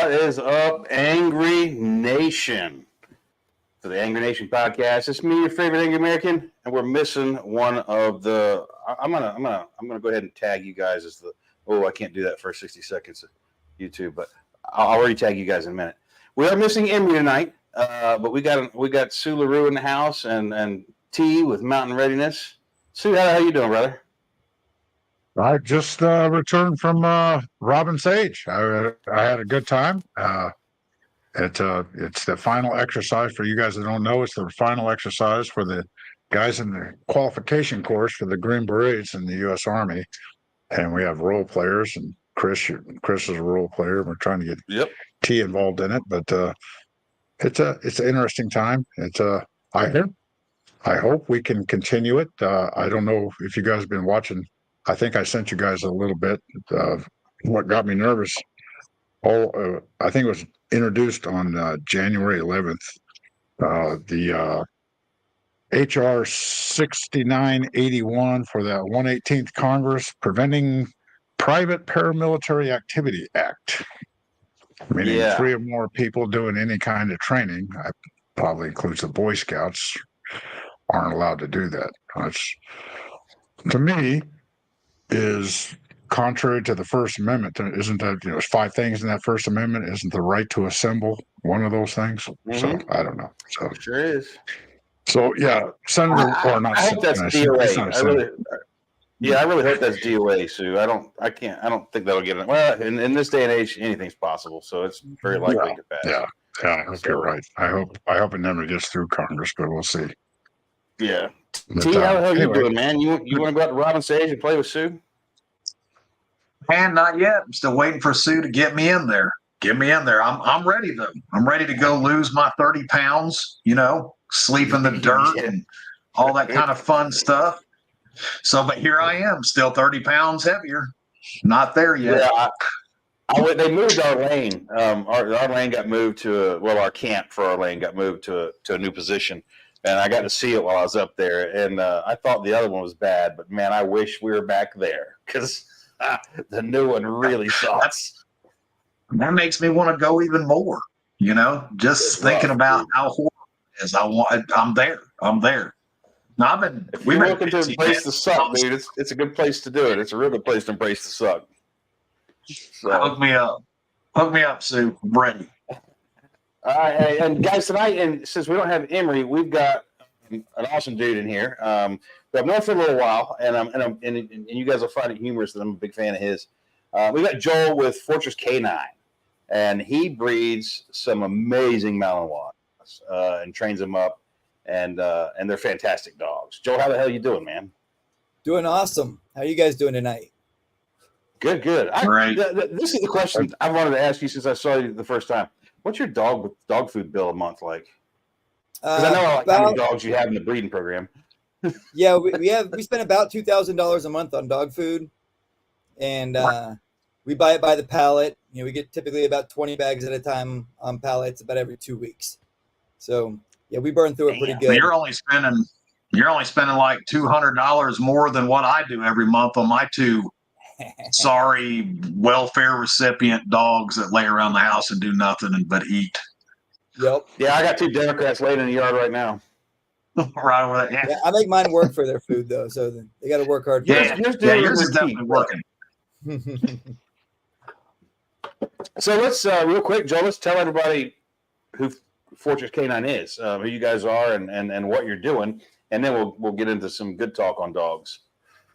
What is up, Angry Nation? For the Angry Nation podcast, it's me, your favorite Angry American, and we're missing one of the. I'm gonna go ahead and tag you guys as the. Oh, I can't do that for 60 seconds of YouTube, but I'll already tag you guys in a minute. We are missing Emery tonight, but we got Sue LaRue in the house and T with Mountain Readiness. Sue, how you doing, brother? I just returned from Robin Sage. I had a good time. It's the final exercise for you guys that don't know. It's the final exercise for the guys in the qualification course for the Green Berets in the U.S. Army, and we have role players. And Chris is a role player. We're trying to get T involved in it, but it's an interesting time. I hope we can continue it. I don't know if you guys have been watching. I think I sent you guys a little bit of what got me nervous. I think it was introduced on January 11th. The HR 6981 for the 118th Congress, Preventing Private Paramilitary Activity Act, meaning 3 or more people doing any kind of training. That probably includes the Boy Scouts. Aren't allowed to do that. That's, to me, is contrary to the First Amendment. Isn't that, there's 5 things in that First Amendment? Isn't the right to assemble one of those things? Mm-hmm. So I don't know. So sure is. So yeah, Senator or not? I hope that's DOA. I really hope that's DOA, Sue. I don't think that'll get it. Well, in this day and age, anything's possible. So it's very likely to pass. Yeah, I hope you're right. I hope it never gets through Congress, but we'll see. Yeah. T, how the hell you doing, man? You want to go out to Robin Sage and play with Sue? Man, not yet. I'm still waiting for Sue to get me in there. Get me in there. I'm ready though. I'm ready to go lose my 30 pounds. Sleep in the dirt and all that kind of fun stuff. So, but here I am, still 30 pounds heavier. Not there yet. Yeah, they moved our lane. Our lane got moved to our camp for our lane got moved to a new position. And I got to see it while I was up there. And I thought the other one was bad, but man, I wish we were back there because the new one really sucks. That makes me want to go even more, just thinking about how horrible it is. I'm there. Now, we're looking to embrace the suck, dude. It's a good place to do it. It's a real good place to embrace the suck. So. Hook me up, Sue. I'm ready. All right, and guys, tonight, and since we don't have Emery, we've got an awesome dude in here. But I've known for a little while, and you guys will find it humorous that I'm a big fan of his. We got Joel with Fortress K9, and he breeds some amazing Malinois and trains them up, and they're fantastic dogs. Joel, how the hell are you doing, man? Doing awesome. How are you guys doing tonight? Good. Right. This is the question I wanted to ask you since I saw you the first time. What's your dog food bill a month like? Because I know how many dogs you have in the breeding program. Yeah, we spend about $2,000 a month on dog food, and we buy it by the pallet. We get typically about 20 bags at a time on pallets about every 2 weeks. So yeah, we burn through it pretty good. You're only spending like $200 more than what I do every month on my 2 sorry welfare recipient dogs that lay around the house and do nothing but eat. Yep. Yeah, I got 2 Democrats laying in the yard right now. Right over there. Yeah, I make mine work for their food though, so they got to work hard. Yours is definitely working. So let's real quick, Joe. Let's tell everybody who Fortress K9 is, who you guys are, and what you're doing, and then we'll get into some good talk on dogs.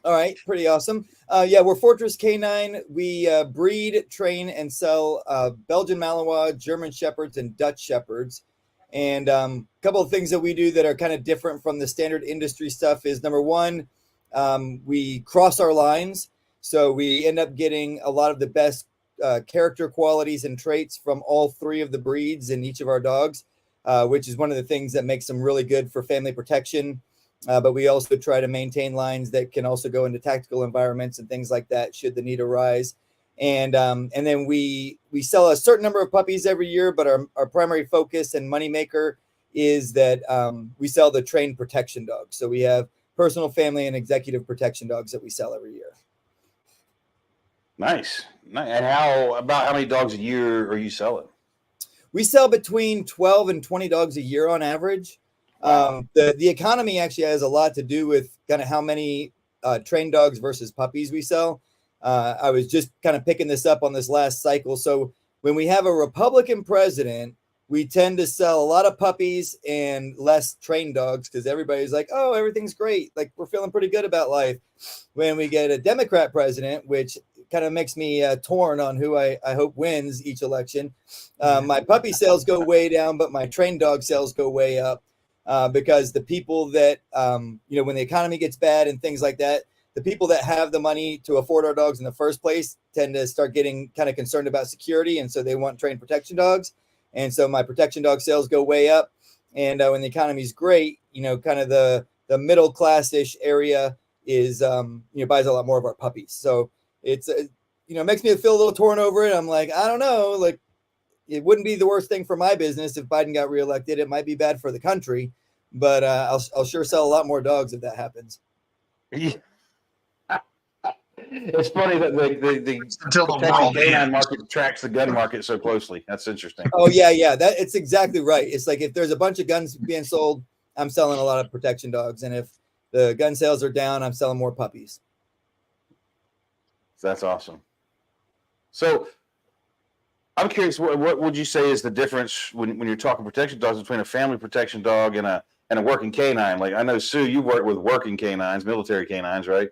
All right, pretty awesome. We're Fortress K9. We breed, train, and sell Belgian Malinois, German Shepherds, and Dutch Shepherds. And a couple of things that we do that are kind of different from the standard industry stuff is, number one, we cross our lines. So we end up getting a lot of the best character qualities and traits from all 3 of the breeds in each of our dogs, which is one of the things that makes them really good for family protection. But we also try to maintain lines that can also go into tactical environments and things like that should the need arise. And then we sell a certain number of puppies every year, but our primary focus and moneymaker is that we sell the trained protection dogs. So we have personal, family, and executive protection dogs that we sell every year. Nice. And how many dogs a year are you selling? We sell between 12 and 20 dogs a year on average. Wow. The economy actually has a lot to do with kind of how many trained dogs versus puppies we sell. I was just kind of picking this up on this last cycle. So when we have a Republican president, we tend to sell a lot of puppies and less trained dogs because everybody's like, oh, everything's great. Like we're feeling pretty good about life. When we get a Democrat president, which kind of makes me torn on who I hope wins each election. My puppy sales go way down, but my trained dog sales go way up because the people that, when the economy gets bad and things like that, the people that have the money to afford our dogs in the first place tend to start getting kind of concerned about security. And so they want trained protection dogs. And so my protection dog sales go way up. And when the economy is great, kind of the middle class-ish area is, buys a lot more of our puppies. So it's, makes me feel a little torn over it. I'm like, I don't know, like it wouldn't be the worst thing for my business if Biden got reelected. It might be bad for the country, but I'll sure sell a lot more dogs if that happens. It's funny that Until the protection world canine ends. market tracks the gun market so closely. That's interesting. Oh yeah. That it's exactly right. It's like if there's a bunch of guns being sold, I'm selling a lot of protection dogs. And if the gun sales are down, I'm selling more puppies. That's awesome. So I'm curious, what would you say is the difference when you're talking protection dogs between a family protection dog and a working canine? Like I know, Sue, you work with working canines, military canines, right?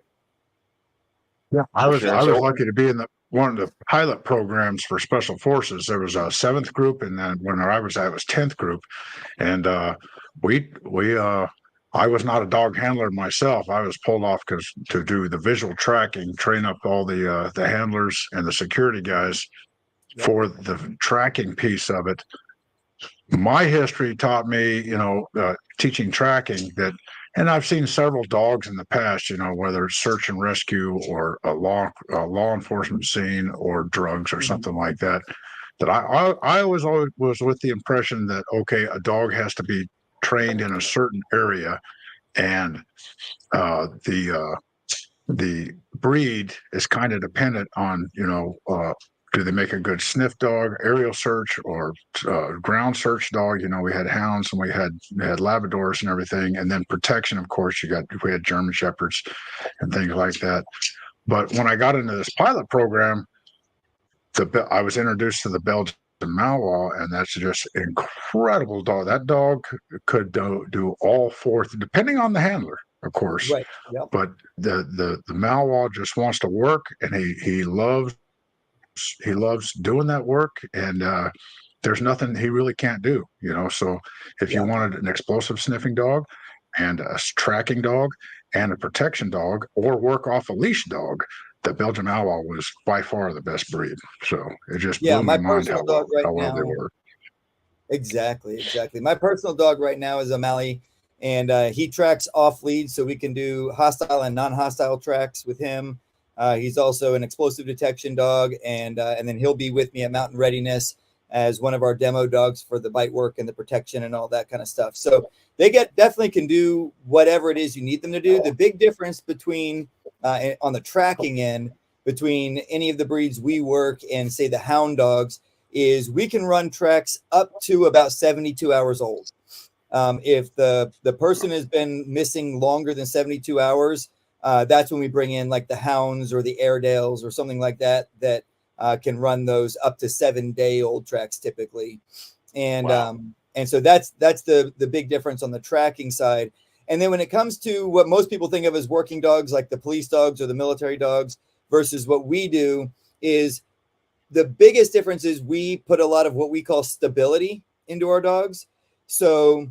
Yeah, I was So- lucky to be in one of the pilot programs for Special Forces. There was a 7th group, and then when I was at, it was 10th group, and I was not a dog handler myself. I was pulled off to do the visual tracking, train up all the handlers and the security guys for the tracking piece of it. My history taught me, teaching tracking that, and I've seen several dogs in the past, whether it's search and rescue or a law enforcement scene or drugs or something like that. That I always was with the impression that, okay, a dog has to be trained in a certain area, and the breed is kind of dependent on, do they make a good sniff dog, aerial search, or ground search dog? We had hounds and we had Labradors and everything, and then protection. Of course, we had German Shepherds and things like that. But when I got into this pilot program, I was introduced to the Belgian Malinois, and that's just incredible dog. That dog could do all 4, depending on the handler, of course. Right. Yep. But the Malinois just wants to work, and he loves doing that work, and there's nothing he really can't do. So if you wanted an explosive sniffing dog and a tracking dog and a protection dog, or work off a leash dog, the Belgian Malinois was by far the best breed. So it just blew my mind how well they were. Exactly. My personal dog right now is a Mali, and he tracks off lead, so we can do hostile and non-hostile tracks with him. He's also an explosive detection dog, and then he'll be with me at Mountain Readiness as one of our demo dogs for the bite work and the protection and all that kind of stuff. So they definitely can do whatever it is you need them to do. The big difference between on the tracking end between any of the breeds we work and say the hound dogs is we can run tracks up to about 72 hours old. If the person has been missing longer than 72 hours, that's when we bring in like the hounds or the Airedales or something like that can run those up to 7-day-old tracks typically. And Wow. And so that's the big difference on the tracking side. And then when it comes to what most people think of as working dogs, like the police dogs or the military dogs, versus what we do, is the biggest difference is we put a lot of what we call stability into our dogs. So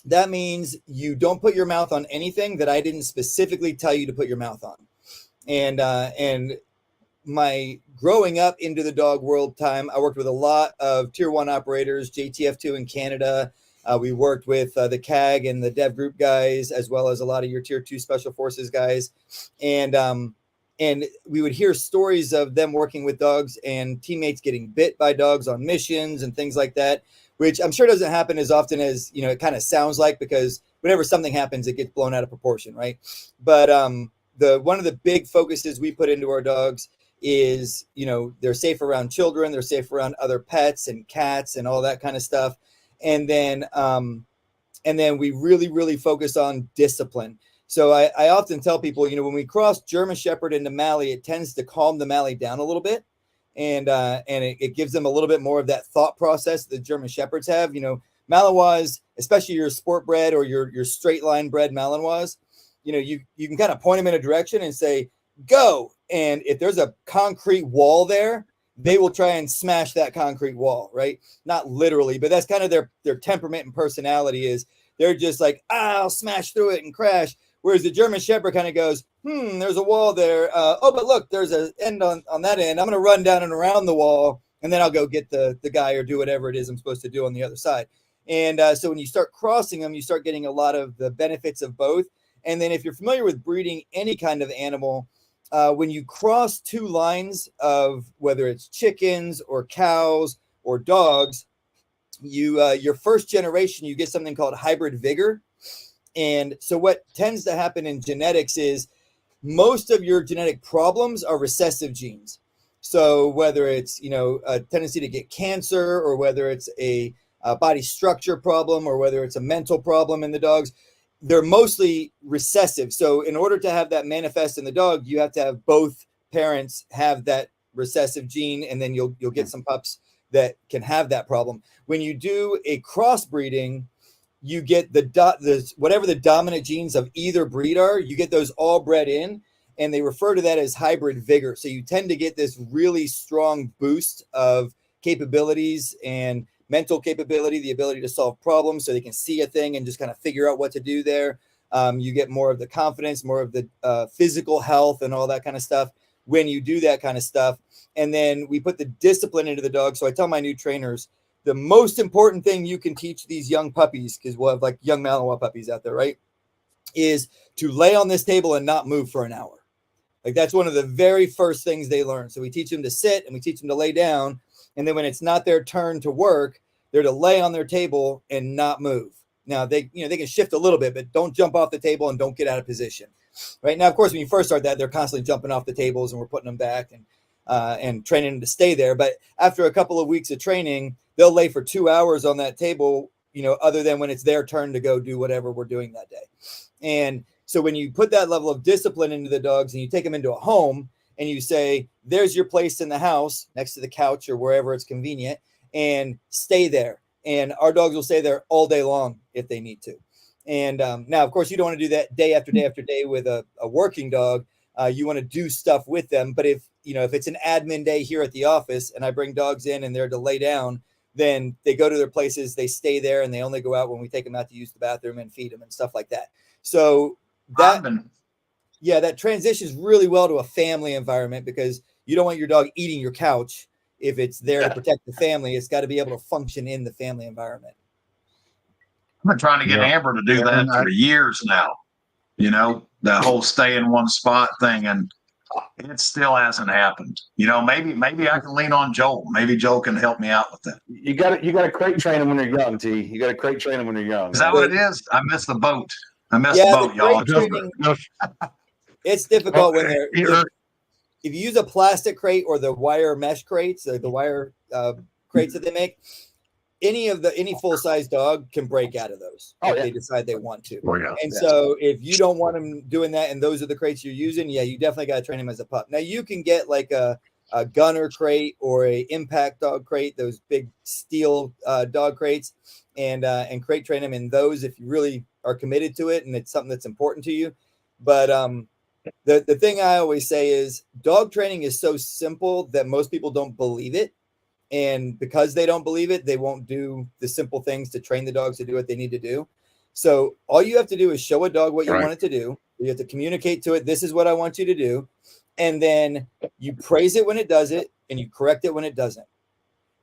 that means you don't put your mouth on anything that I didn't specifically tell you to put your mouth on. And my growing up into the dog world time, I worked with a lot of tier 1 operators, JTF2 in Canada. We worked with the CAG and the Dev Group guys, as well as a lot of your tier 2 special forces guys. And we would hear stories of them working with dogs and teammates getting bit by dogs on missions and things like that, which I'm sure doesn't happen as often as, it kind of sounds like, because whenever something happens, it gets blown out of proportion, right? But one of the big focuses we put into our dogs is, they're safe around children, they're safe around other pets and cats and all that kind of stuff. And then we really, really focus on discipline. So I often tell people, when we cross German Shepherd into Mally, it tends to calm the Mally down a little bit. And it gives them a little bit more of that thought process that German Shepherds have. Malinois, especially your sport bred or your straight line bred Malinois, you can kind of point them in a direction and say, go. And if there's a concrete wall there, they will try and smash that concrete wall, right? Not literally, but that's kind of their temperament and personality is they're just like, I'll smash through it and crash. Whereas the German Shepherd kind of goes, there's a wall there. But look, there's an end on that end. I'm going to run down and around the wall, and then I'll go get the guy or do whatever it is I'm supposed to do on the other side. And so when you start crossing them, you start getting a lot of the benefits of both. And then if you're familiar with breeding any kind of animal, when you cross two lines of whether it's chickens or cows or dogs, your first generation, you get something called hybrid vigor. And so what tends to happen in genetics is most of your genetic problems are recessive genes. So whether it's, a tendency to get cancer or whether it's a body structure problem or whether it's a mental problem in the dogs, they're mostly recessive. So in order to have that manifest in the dog, you have to have both parents have that recessive gene, and then you'll get some pups that can have that problem. When you do a crossbreeding, you get the whatever the dominant genes of either breed are, you get those all bred in, and they refer to that as hybrid vigor. So you tend to get this really strong boost of capabilities and mental capability, the ability to solve problems so they can see a thing and just kind of figure out what to do there. You get more of the confidence, more of the physical health and all that kind of stuff when you do that kind of stuff. And then we put the discipline into the dog. So I tell my new trainers, the most important thing you can teach these young puppies, because we'll have like young Malinois puppies out there, right, is to lay on this table and not move for an hour. Like that's one of the very first things they learn. So we teach them to sit and we teach them to lay down. And then when it's not their turn to work, they're to lay on their table and not move. Now they can shift a little bit, but don't jump off the table and don't get out of position. Right now, of course, when you first start that, they're constantly jumping off the tables and we're putting them back and training them to stay there. But after a couple of weeks of training, they'll lay for 2 hours on that table, other than when it's their turn to go do whatever we're doing that day. And so when you put that level of discipline into the dogs and you take them into a home and you say, there's your place in the house next to the couch or wherever it's convenient, and stay there. And our dogs will stay there all day long if they need to. And now, of course, you don't want to do that day after day after day with a working dog. You want to do stuff with them. But if it's an admin day here at the office and I bring dogs in and they're to lay down, then they go to their places, they stay there, and they only go out when we take them out to use the bathroom and feed them and stuff like that. So that transitions really well to a family environment, because you don't want your dog eating your couch. If it's there to protect the family, it's got to be able to function in the family environment. I've been trying to get Amber to do that for years now. The whole stay in one spot thing, and it still hasn't happened. Maybe I can lean on Joel. Maybe Joel can help me out with that. You got to crate train them when they're young, T. You got to crate train them when they're young. Is that what it is? I missed the boat. The boat, y'all. It's difficult when they're. If you use a plastic crate or the wire mesh crates, the wire crates that they make, any full-size dog can break out of those if they decide they want to. Oh, yeah. And so if you don't want them doing that and those are the crates you're using, you definitely got to train them as a pup. Now you can get like a gunner crate or a impact dog crate, those big steel dog crates, and crate train them in those if you really are committed to it and it's something that's important to you. But the thing I always say is dog training is so simple that most people don't believe it. And because they don't believe it, they won't do the simple things to train the dogs to do what they need to do. So all you have to do is show a dog what you want it to do. You have to communicate to it, this is what I want you to do. And then you praise it when it does it and you correct it when it doesn't.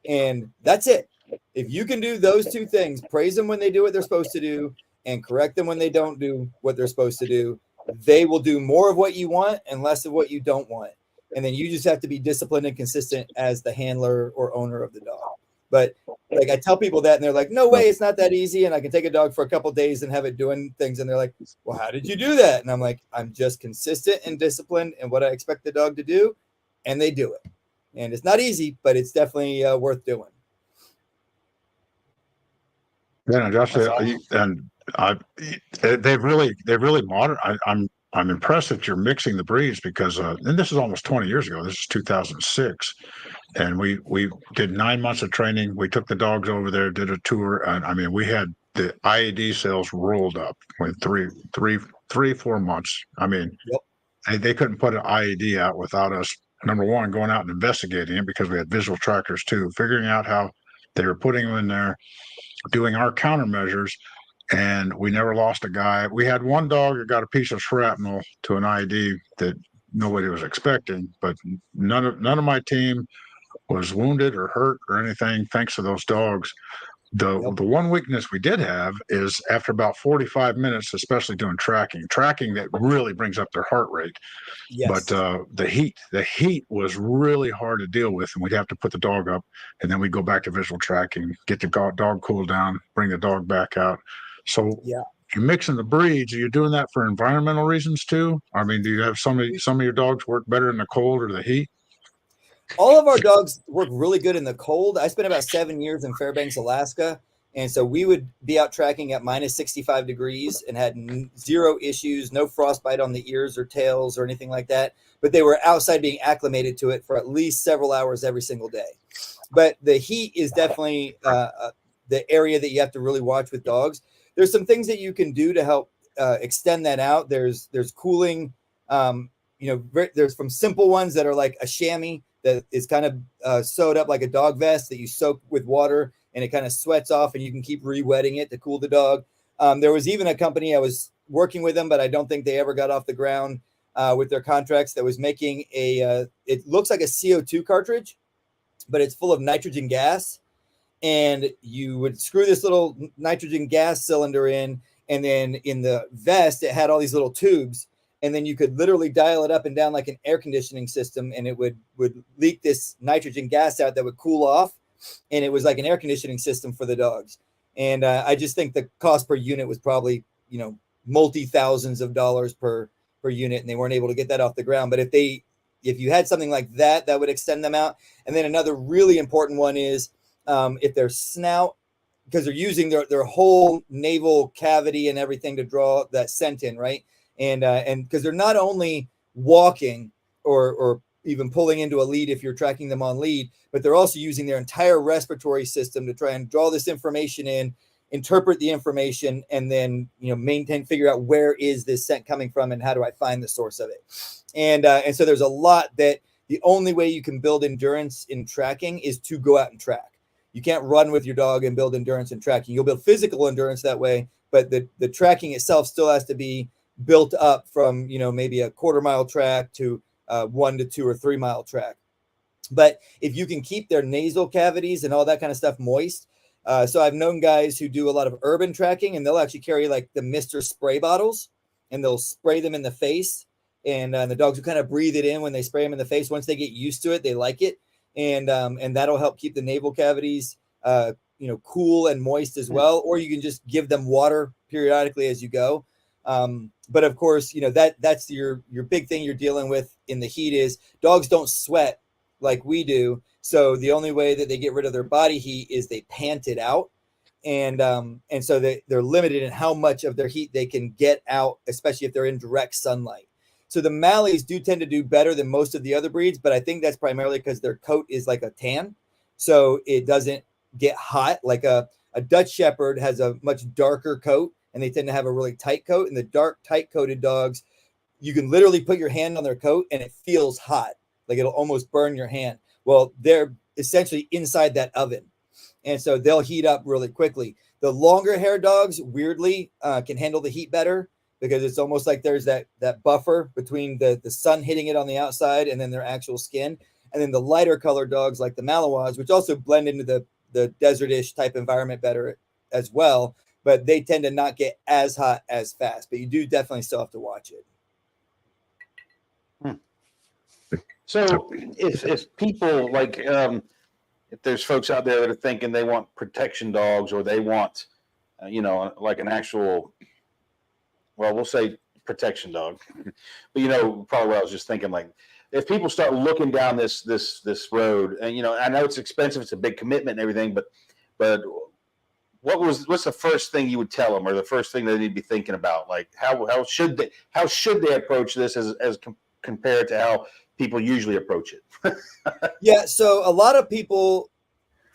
And that's it. If you can do those two things, praise them when they do what they're supposed to do and correct them when they don't do what they're supposed to do, they will do more of what you want and less of what you don't want. And then you just have to be disciplined and consistent as the handler or owner of the dog. But like I tell people that and they're like, no way, it's not that easy. And I can take a dog for a couple of days and have it doing things. And they're like, well, how did you do that? And I'm like, I'm just consistent and disciplined in what I expect the dog to do. and they do it. And it's not easy, but it's definitely worth doing. Yeah, Josh, That's awesome. and they've really modern. I'm impressed that you're mixing the breeds because, and this is almost 20 years ago. This is 2006, and we did 9 months of training. We took the dogs over there, did a tour, and I mean, we had the IAD sales rolled up with 4 months. I mean, Yep. they couldn't put an IAD out without us. Number one, going out and investigating it because we had visual trackers too, figuring out how they were putting them in there, doing our countermeasures, and we never lost a guy. We had one dog that got a piece of shrapnel to an IED that nobody was expecting, but none of my team was wounded or hurt or anything thanks to those dogs. The one weakness we did have is after about 45 minutes, especially doing tracking that really brings up their heart rate. Yes. But the heat was really hard to deal with, and we'd have to put the dog up, and then we'd go back to visual tracking, get the dog cooled down, bring the dog back out. So Yeah. you're mixing the breeds. Are you doing that for environmental reasons too? I mean, do you have some of your dogs work better in the cold or the heat? All of our dogs work really good in the cold. I spent about 7 years in Fairbanks, Alaska. And so we would be out tracking at minus 65 degrees and had zero issues, no frostbite on the ears or tails or anything like that. But they were outside being acclimated to it for at least several hours every single day. But the heat is definitely the area that you have to really watch with dogs. There's some things that you can do to help extend that out. There's cooling, there's from simple ones that are like a chamois that is kind of sewed up like a dog vest that you soak with water and it kind of sweats off and you can keep re-wetting it to cool the dog. There was even a company, I was working with them, but I don't think they ever got off the ground with their contracts, that was making it looks like a CO2 cartridge, but it's full of nitrogen gas. And you would screw this little nitrogen gas cylinder in, and then in the vest, it had all these little tubes. And then you could literally dial it up and down like an air conditioning system, and it would leak this nitrogen gas out that would cool off. And it was like an air conditioning system for the dogs. And I just think the cost per unit was probably, multi-thousands of dollars per unit, and they weren't able to get that off the ground. But if you had something like that, that would extend them out. And then another really important one is if their snout, because they're using their whole naval cavity and everything to draw that scent in, right? And because they're not only walking or even pulling into a lead if you're tracking them on lead, but they're also using their entire respiratory system to try and draw this information in, interpret the information, and then figure out where is this scent coming from and how do I find the source of it. And so there's a lot that the only way you can build endurance in tracking is to go out and track. You can't run with your dog and build endurance in tracking. You'll build physical endurance that way, but the tracking itself still has to be built up from maybe a quarter-mile track to 1 to 2 or 3 mile track. But if you can keep their nasal cavities and all that kind of stuff moist, so I've known guys who do a lot of urban tracking, and they'll actually carry like the Mr. Spray bottles, and they'll spray them in the face, and the dogs will kind of breathe it in when they spray them in the face. Once they get used to it, they like it, and that'll help keep the naval cavities cool and moist as well. Or you can just give them water periodically as you go. But of course, that's your big thing you're dealing with in the heat is dogs don't sweat like we do. So the only way that they get rid of their body heat is they pant it out. And so they're limited in how much of their heat they can get out, especially if they're in direct sunlight. So the Malleys do tend to do better than most of the other breeds, but I think that's primarily because their coat is like a tan. So it doesn't get hot. Like a Dutch Shepherd has a much darker coat, and they tend to have a really tight coat. And the dark, tight-coated dogs, you can literally put your hand on their coat, and it feels hot. Like it'll almost burn your hand. Well, they're essentially inside that oven. And so they'll heat up really quickly. The longer hair dogs, weirdly, can handle the heat better because it's almost like there's that buffer between the sun hitting it on the outside and then their actual skin. And then the lighter colored dogs like the Malinois, which also blend into the desert-ish type environment better as well, but they tend to not get as hot as fast. But you do definitely still have to watch it. So if people like, if there's folks out there that are thinking they want protection dogs or they want, like an actual, well, we'll say protection dog, but probably what I was just thinking, like if people start looking down this road, and I know it's expensive, it's a big commitment and everything, but what's the first thing you would tell them, or the first thing they need to be thinking about? Like how should they approach this as compared to how people usually approach it? Yeah. So a lot of people,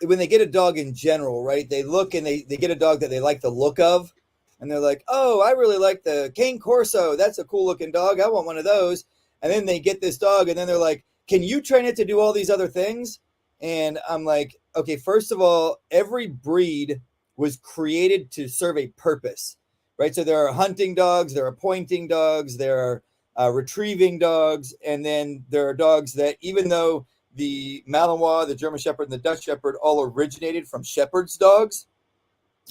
when they get a dog in general, right, they look and they get a dog that they like the look of, and they're like, oh, I really like the Cane Corso. That's a cool looking dog. I want one of those. And then they get this dog, and then they're like, can you train it to do all these other things? And I'm like, okay, first of all, every breed was created to serve a purpose, right? So there are hunting dogs, there are pointing dogs, there are retrieving dogs, and then there are dogs that, even though the Malinois, the German Shepherd, and the Dutch Shepherd all originated from shepherd's dogs,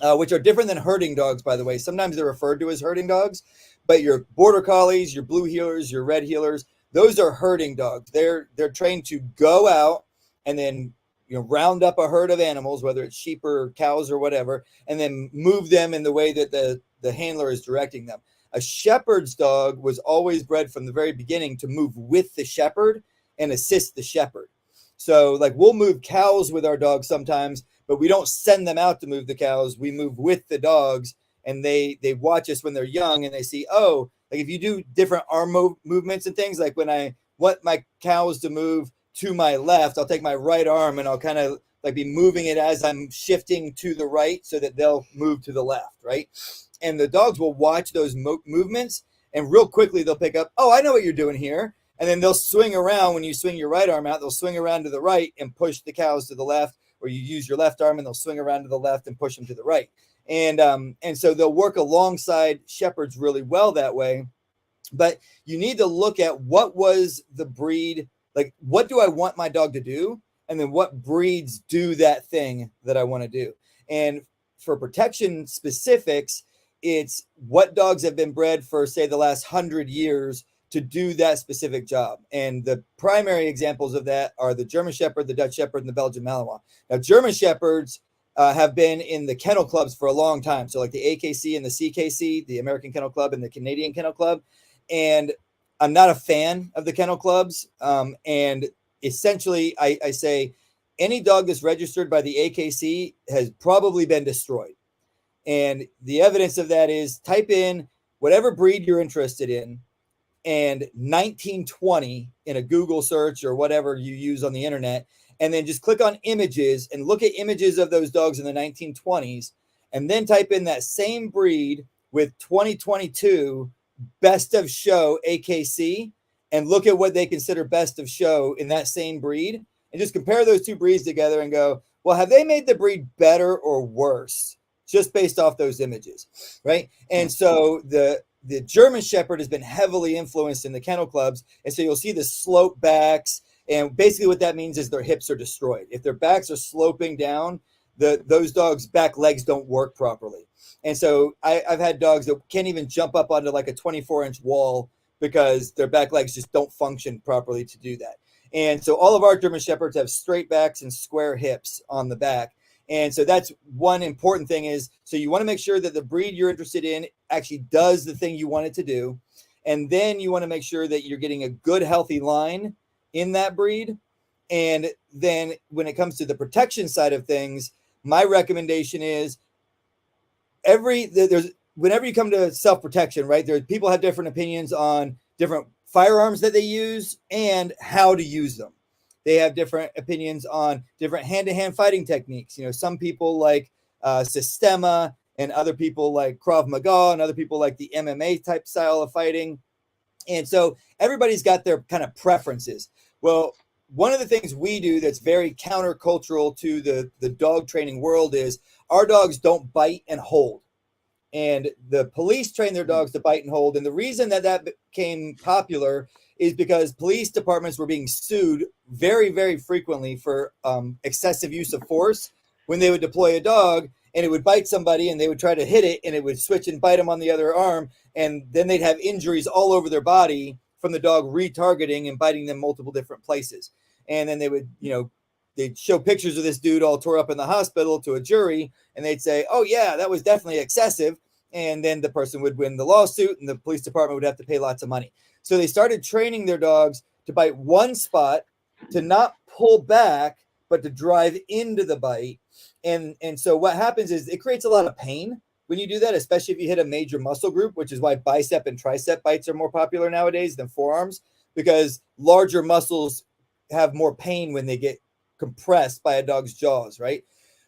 which are different than herding dogs, by the way. Sometimes they're referred to as herding dogs, but your border collies, your blue heelers, your red heelers, those are herding dogs. They're trained to go out and then round up a herd of animals, whether it's sheep or cows or whatever, and then move them in the way that the handler is directing them. A shepherd's dog was always bred from the very beginning to move with the shepherd and assist the shepherd. So like we'll move cows with our dogs sometimes, but we don't send them out to move the cows. We move with the dogs, and they watch us when they're young, and they see, oh, like if you do different arm movements and things, like when I want my cows to move to my left, I'll take my right arm and I'll kind of like be moving it as I'm shifting to the right so that they'll move to the left, right? And the dogs will watch those movements, and real quickly they'll pick up, oh, I know what you're doing here. And then they'll swing around. When you swing your right arm out, they'll swing around to the right and push the cows to the left, or you use your left arm and they'll swing around to the left and push them to the right. And so they'll work alongside shepherds really well that way. But you need to look at what was the breed, like what do I want my dog to do? And then what breeds do that thing that I want to do? And for protection specifics, it's what dogs have been bred for, say, the last 100 years to do that specific job. And the primary examples of that are the German Shepherd, the Dutch Shepherd, and the Belgian Malinois. Now, German Shepherds have been in the kennel clubs for a long time. So like the AKC and the CKC, the American Kennel Club and the Canadian Kennel Club. And I'm not a fan of the kennel clubs. And essentially, I say any dog that's registered by the AKC has probably been destroyed. And the evidence of that is type in whatever breed you're interested in and 1920 in a Google search or whatever you use on the internet, and then just click on images and look at images of those dogs in the 1920s, and then type in that same breed with 2022 best of show AKC and look at what they consider best of show in that same breed, and just compare those two breeds together and go, well, have they made the breed better or worse just based off those images, right? And so the German Shepherd has been heavily influenced in the kennel clubs. And so you'll see the slope backs. And basically what that means is their hips are destroyed. If their backs are sloping down, those dogs' back legs don't work properly. And so I've had dogs that can't even jump up onto like a 24-inch wall because their back legs just don't function properly to do that. And so all of our German Shepherds have straight backs and square hips on the back. And so that's one important thing is, so you want to make sure that the breed you're interested in actually does the thing you want it to do. And then you want to make sure that you're getting a good, healthy line in that breed. And then when it comes to the protection side of things, my recommendation is whenever you come to self-protection, right, people have different opinions on different firearms that they use and how to use them. They have different opinions on different hand-to-hand fighting techniques. Some people like Systema, and other people like Krav Maga, and other people like the MMA type style of fighting. And so everybody's got their kind of preferences. Well, one of the things we do that's very countercultural to the dog training world is our dogs don't bite and hold. And the police train their dogs to bite and hold. And the reason that became popular is because police departments were being sued very, very frequently for excessive use of force when they would deploy a dog and it would bite somebody and they would try to hit it and it would switch and bite them on the other arm. And then they'd have injuries all over their body from the dog retargeting and biting them multiple different places. And then they would, they'd show pictures of this dude all tore up in the hospital to a jury, and they'd say, oh yeah, that was definitely excessive. And then the person would win the lawsuit and the police department would have to pay lots of money. So they started training their dogs to bite one spot, to not pull back, but to drive into the bite. And so what happens is it creates a lot of pain when you do that, especially if you hit a major muscle group, which is why bicep and tricep bites are more popular nowadays than forearms, because larger muscles have more pain when they get compressed by a dog's jaws, right?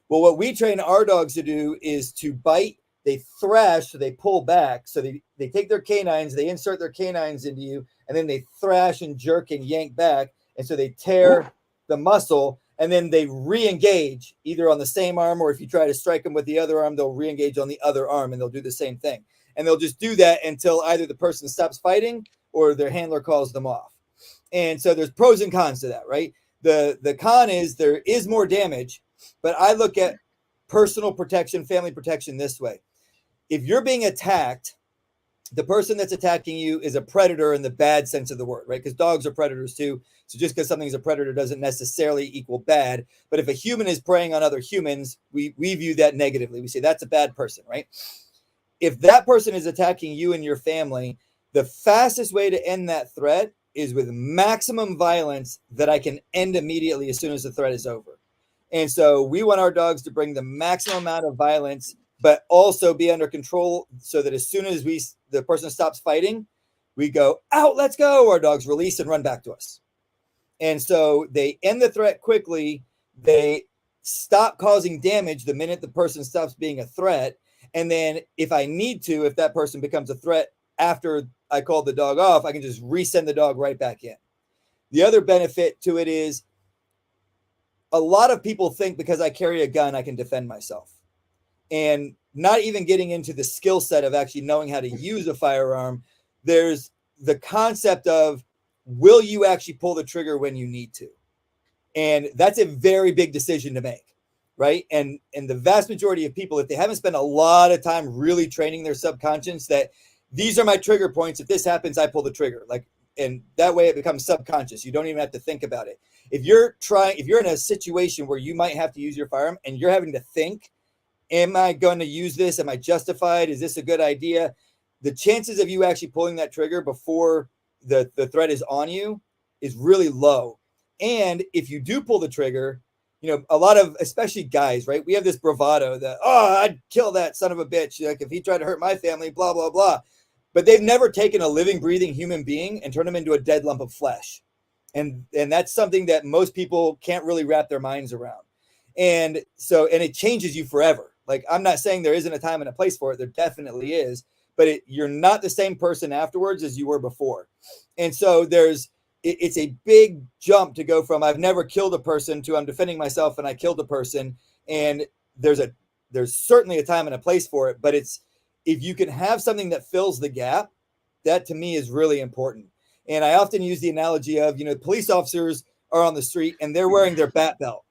Well, what we train our dogs to do is to bite, they thrash, so they pull back. So they take their canines, they insert their canines into you, and then they thrash and jerk and yank back. And so they tear the muscle, and then they re-engage either on the same arm, or if you try to strike them with the other arm, they'll re-engage on the other arm, and they'll do the same thing. And they'll just do that until either the person stops fighting or their handler calls them off. And so there's pros and cons to that, right? The con is there is more damage, but I look at personal protection, family protection this way. If you're being attacked, the person that's attacking you is a predator in the bad sense of the word, right? Because dogs are predators too. So just because something's a predator doesn't necessarily equal bad. But if a human is preying on other humans, we view that negatively. We say that's a bad person, right? If that person is attacking you and your family, the fastest way to end that threat is with maximum violence that I can end immediately as soon as the threat is over. And so we want our dogs to bring the maximum amount of violence, but also be under control so that as soon as the person stops fighting, we go, out, let's go. Our dogs release and run back to us. And so they end the threat quickly. They stop causing damage the minute the person stops being a threat. And then if I need to, if that person becomes a threat after I call the dog off, I can just resend the dog right back in. The other benefit to it is a lot of people think because I carry a gun, I can defend myself. And not even getting into the skill set of actually knowing how to use a firearm, there's the concept of, will you actually pull the trigger when you need to? And that's a very big decision to make, right? And the vast majority of people, if they haven't spent a lot of time really training their subconscious that these are my trigger points, if this happens, I pull the trigger. And that way it becomes subconscious. You don't even have to think about it. If you're in a situation where you might have to use your firearm and you're having to think, am I going to use this? Am I justified? Is this a good idea? The chances of you actually pulling that trigger before the threat is on you is really low. And if you do pull the trigger, a lot of, especially guys, right? We have this bravado that, I'd kill that son of a bitch. Like if he tried to hurt my family, blah, blah, blah. But they've never taken a living, breathing human being and turned him into a dead lump of flesh. And that's something that most people can't really wrap their minds around. And it changes you forever. Like, I'm not saying there isn't a time and a place for it. There definitely is. But you're not the same person afterwards as you were before. And so it's a big jump to go from I've never killed a person to I'm defending myself and I killed a person. And there's certainly a time and a place for it. But if you can have something that fills the gap, that to me is really important. And I often use the analogy of, police officers are on the street and they're wearing their bat belt,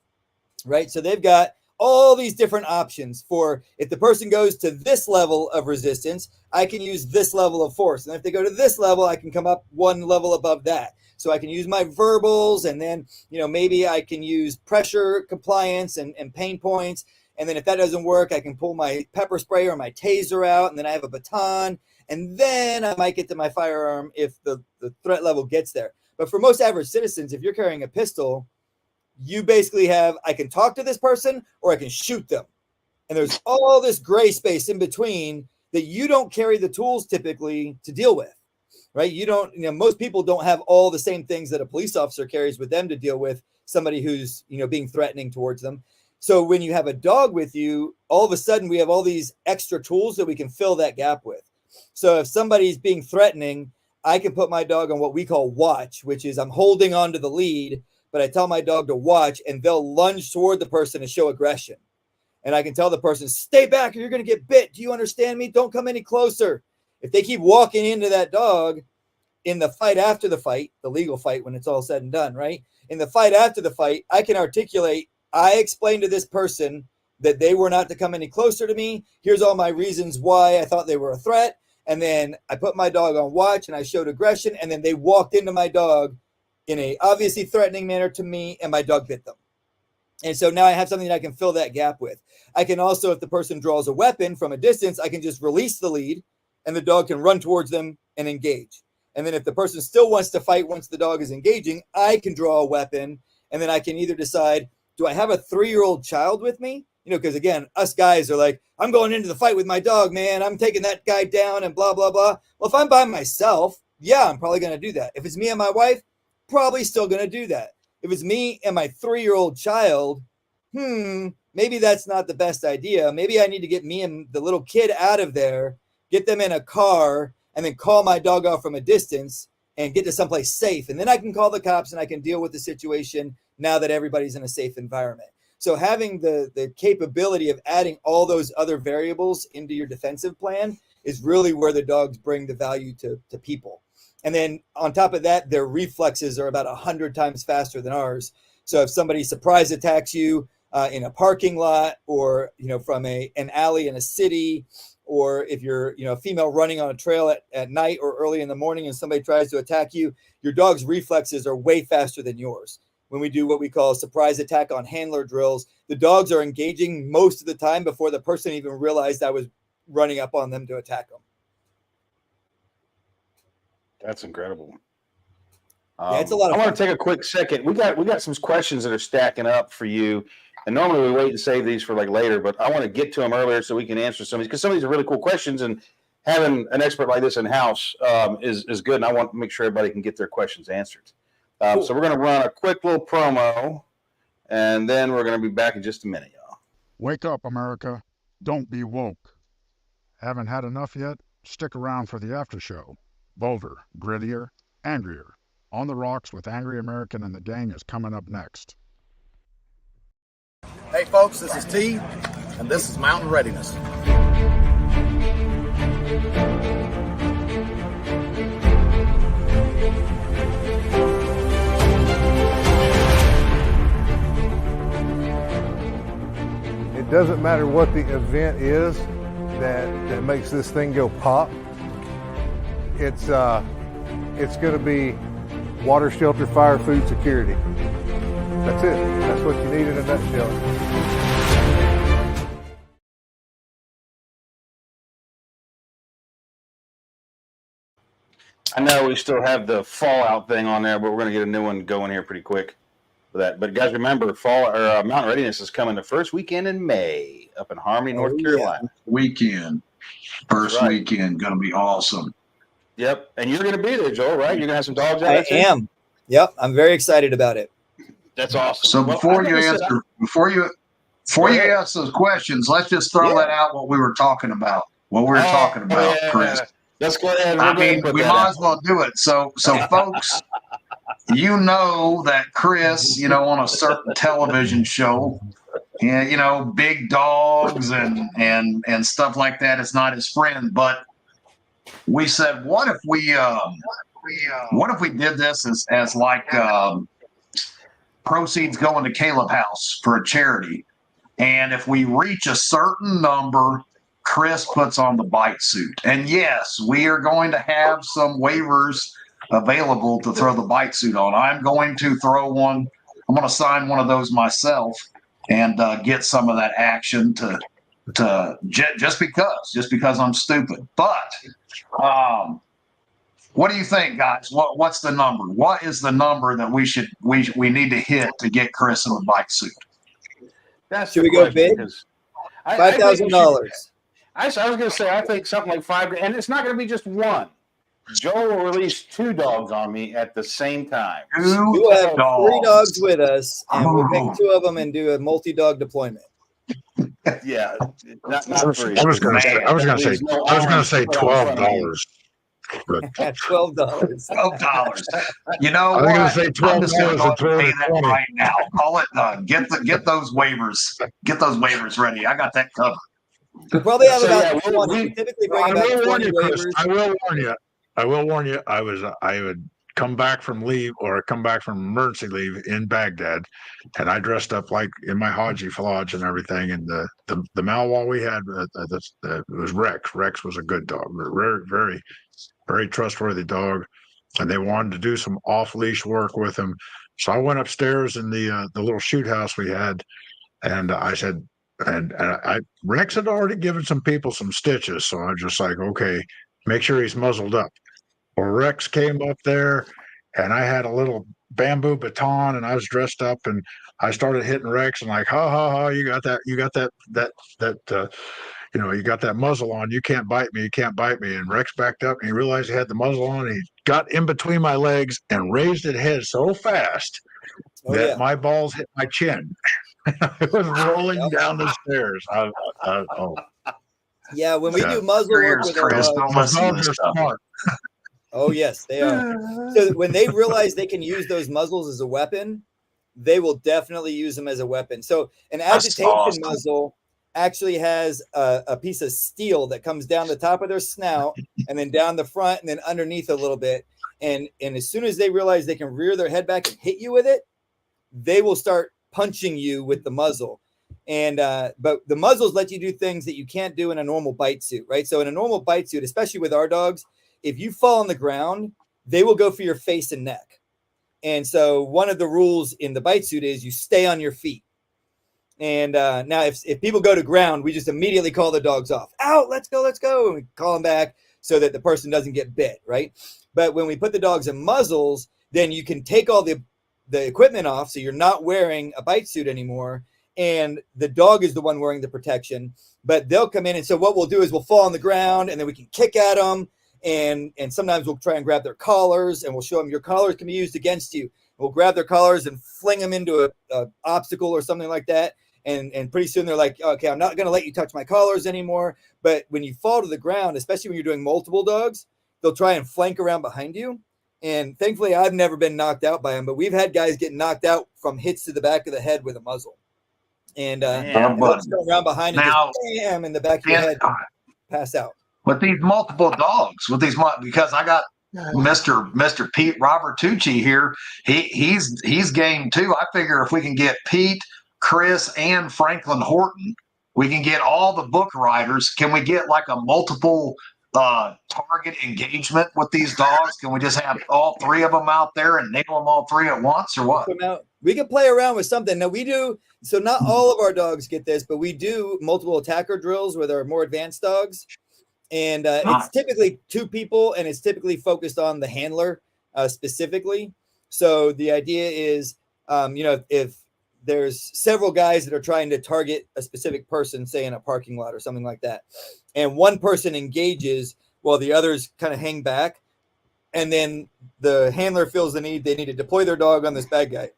right? So they've got all these different options for if the person goes to this level of resistance, I can use this level of force. And if they go to this level, I can come up one level above that. So I can use my verbals, and then, maybe I can use pressure compliance and pain points. And then if that doesn't work, I can pull my pepper spray or my taser out, and then I have a baton. And then I might get to my firearm if the threat level gets there. But for most average citizens, if you're carrying a pistol, you basically have, I can talk to this person or I can shoot them. And there's all this gray space in between that you don't carry the tools typically to deal with, right? Most people don't have all the same things that a police officer carries with them to deal with somebody who's, being threatening towards them. So when you have a dog with you, all of a sudden we have all these extra tools that we can fill that gap with. So if somebody's being threatening, I can put my dog on what we call watch, which is I'm holding on to the lead, but I tell my dog to watch and they'll lunge toward the person and show aggression. And I can tell the person, stay back or you're going to get bit. Do you understand me? Don't come any closer. If they keep walking into that dog in the fight after the fight, the legal fight when it's all said and done, right? In the fight after the fight, I can articulate, I explained to this person that they were not to come any closer to me. Here's all my reasons why I thought they were a threat. And then I put my dog on watch and I showed aggression. And then they walked into my dog in a obviously threatening manner to me, and my dog bit them. And so now I have something that I can fill that gap with. I can also, if the person draws a weapon from a distance, I can just release the lead and the dog can run towards them and engage. And then if the person still wants to fight once the dog is engaging, I can draw a weapon, and then I can either decide, do I have a 3-year-old child with me? Because again, us guys are like, I'm going into the fight with my dog, man. I'm taking that guy down and blah, blah, blah. Well, if I'm by myself, yeah, I'm probably going to do that. If it's me and my wife, probably still going to do that. If it's me and my 3-year-old child, maybe that's not the best idea. Maybe I need to get me and the little kid out of there, get them in a car, and then call my dog off from a distance and get to someplace safe. And then I can call the cops and I can deal with the situation now that everybody's in a safe environment. So having the capability of adding all those other variables into your defensive plan is really where the dogs bring the value to people. And then on top of that, their reflexes are about 100 times faster than ours. So if somebody surprise attacks you in a parking lot, or from an alley in a city, or if you're a female running on a trail at night or early in the morning and somebody tries to attack you, your dog's reflexes are way faster than yours. When we do what we call a surprise attack on handler drills, the dogs are engaging most of the time before the person even realized I was running up on them to attack them. That's incredible. Yeah, it's a lot of I fun. want to take a quick second. We got some questions that are stacking up for you. And normally we wait and save these for like later, but I want to get to them earlier so we can answer some of these, because some of these are really cool questions, and having an expert like this in house is good. And I want to make sure everybody can get their questions answered. Cool. So we're going to run a quick little promo, and then we're going to be back in just a minute, y'all. Wake up, America. Don't be woke. Haven't had enough yet? Stick around for the after show. Bolder, grittier, angrier. On the Rocks with Angry American and the Gang is coming up next. Hey folks, this is T, and this is Mountain Readiness. It doesn't matter what the event is that makes this thing go pop. It's going to be water, shelter, fire, food, security. That's it. That's what you need in a nutshell. I know we still have the Fallout thing on there, but we're going to get a new one going here pretty quick for that. But guys, remember, Mountain Readiness is coming the first weekend in May up in Harmony, North Carolina. Weekend. First Right. weekend, going to be awesome. Yep. And you're going to be there, Joel, right? You're going to have some dogs out I there too? am. Yep, I'm very excited about it. That's awesome. So Well, before I you think I answer, said- before you ask those questions, let's just throw Yeah. that out. What we were talking about. Yeah. Chris. Let's go ahead. I mean, we might as well do it. So folks, that Chris, on a certain television show, big dogs and stuff like that is not his friend. But we said, what if we did this as like proceeds going to Caleb House for a charity, and if we reach a certain number, Chris puts on the bite suit. And yes, we are going to have some waivers available to throw the bite suit on. I'm going to throw one. I'm going to sign one of those myself and get some of that action to just because I'm stupid. But what do you think, guys? What's the number? What is the number that we need to hit to get Chris in the bike suit? Should we go big? $5,000. I was going to say, I think something like $5,000, and it's not going to be just one. Joel will release 2 dogs on me at the same time. We will have 3 dogs with us, and we'll pick 2 of them and do a multi-dog deployment. Yeah, not I was 3. going to say $12. But At $12. $12. You know I was what? going to say I'm just going $12 to go and and pay that 20. right now. Call it done. Get those waivers. Get those waivers ready. I got that covered. We'll probably have So, about yeah, 20. We typically bring I about will warn 20 you, Chris. waivers. I will warn you. I would come back from leave or come back from emergency leave in Baghdad, and I dressed up like in my Haji Falaj and everything. And the Malwa we had, it was Rex. Rex was a good dog, very, very, very trustworthy dog, and they wanted to do some off leash work with him. So I went upstairs in the little shoot house we had, and I said. And Rex had already given some people some stitches, so I'm just like, okay, make sure he's muzzled up. Well, Rex came up there, and I had a little bamboo baton, and I was dressed up, and I started hitting Rex, and like, ha ha ha, you got that, you got that muzzle on. You can't bite me. You can't bite me. And Rex backed up, and he realized he had the muzzle on. And he got in between my legs and raised his head so fast Oh, that yeah. my balls hit my chin. I was rolling Yep. down the stairs. Yeah, when we Yeah. do muzzle work Cheers, with our Chris. dogs, Don't The listen to dogs this are stuff. smart. oh yes, they are. So when they realize they can use those muzzles as a weapon, they will definitely use them as a weapon. So an That's agitation awesome. muzzle actually has a piece of steel that comes down the top of their snout and then down the front and then underneath a little bit. And as soon as they realize they can rear their head back and hit you with it, they will start punching you with the muzzle. And but the muzzles let you do things that you can't do in a normal bite suit, right? So in a normal bite suit, especially with our dogs, if you fall on the ground, they will go for your face and neck. And so one of the rules in the bite suit is you stay on your feet. And now if people go to ground, we just immediately call the dogs off. Out, let's go. And we call them back so that the person doesn't get bit, right? But when we put the dogs in muzzles, then you can take all the equipment off, so you're not wearing a bite suit anymore, and the dog is the one wearing the protection. But they'll come in, and so what we'll do is we'll fall on the ground, and then we can kick at them, and sometimes we'll try and grab their collars, and we'll show them your collars can be used against you. We'll grab their collars and fling them into a obstacle or something like that, and pretty soon they're like, okay, I'm not going to let you touch my collars anymore. But when you fall to the ground, especially when you're doing multiple dogs, they'll try and flank around behind you. And thankfully, I've never been knocked out by them, but we've had guys get knocked out from hits to the back of the head with a muzzle. And Man. they'll just go around behind and Now- just bam in the back of your head, pass out. With these multiple dogs, because I got Mr. Pete Robertucci here, he's game too. I figure if we can get Pete, Chris, and Franklin Horton, we can get all the book writers. Can we get like a multiple target engagement with these dogs? Can we just have all three of them out there and nail them all three at once, or what? Now, we can play around with something. Now we do, so not all of our dogs get this, but we do multiple attacker drills with our more advanced dogs. And it's typically 2 people, and it's typically focused on the handler specifically. So the idea is, if there's several guys that are trying to target a specific person, say in a parking lot or something like that, and one person engages while the others kind of hang back, and then the handler feels the need, they need to deploy their dog on this bad guy.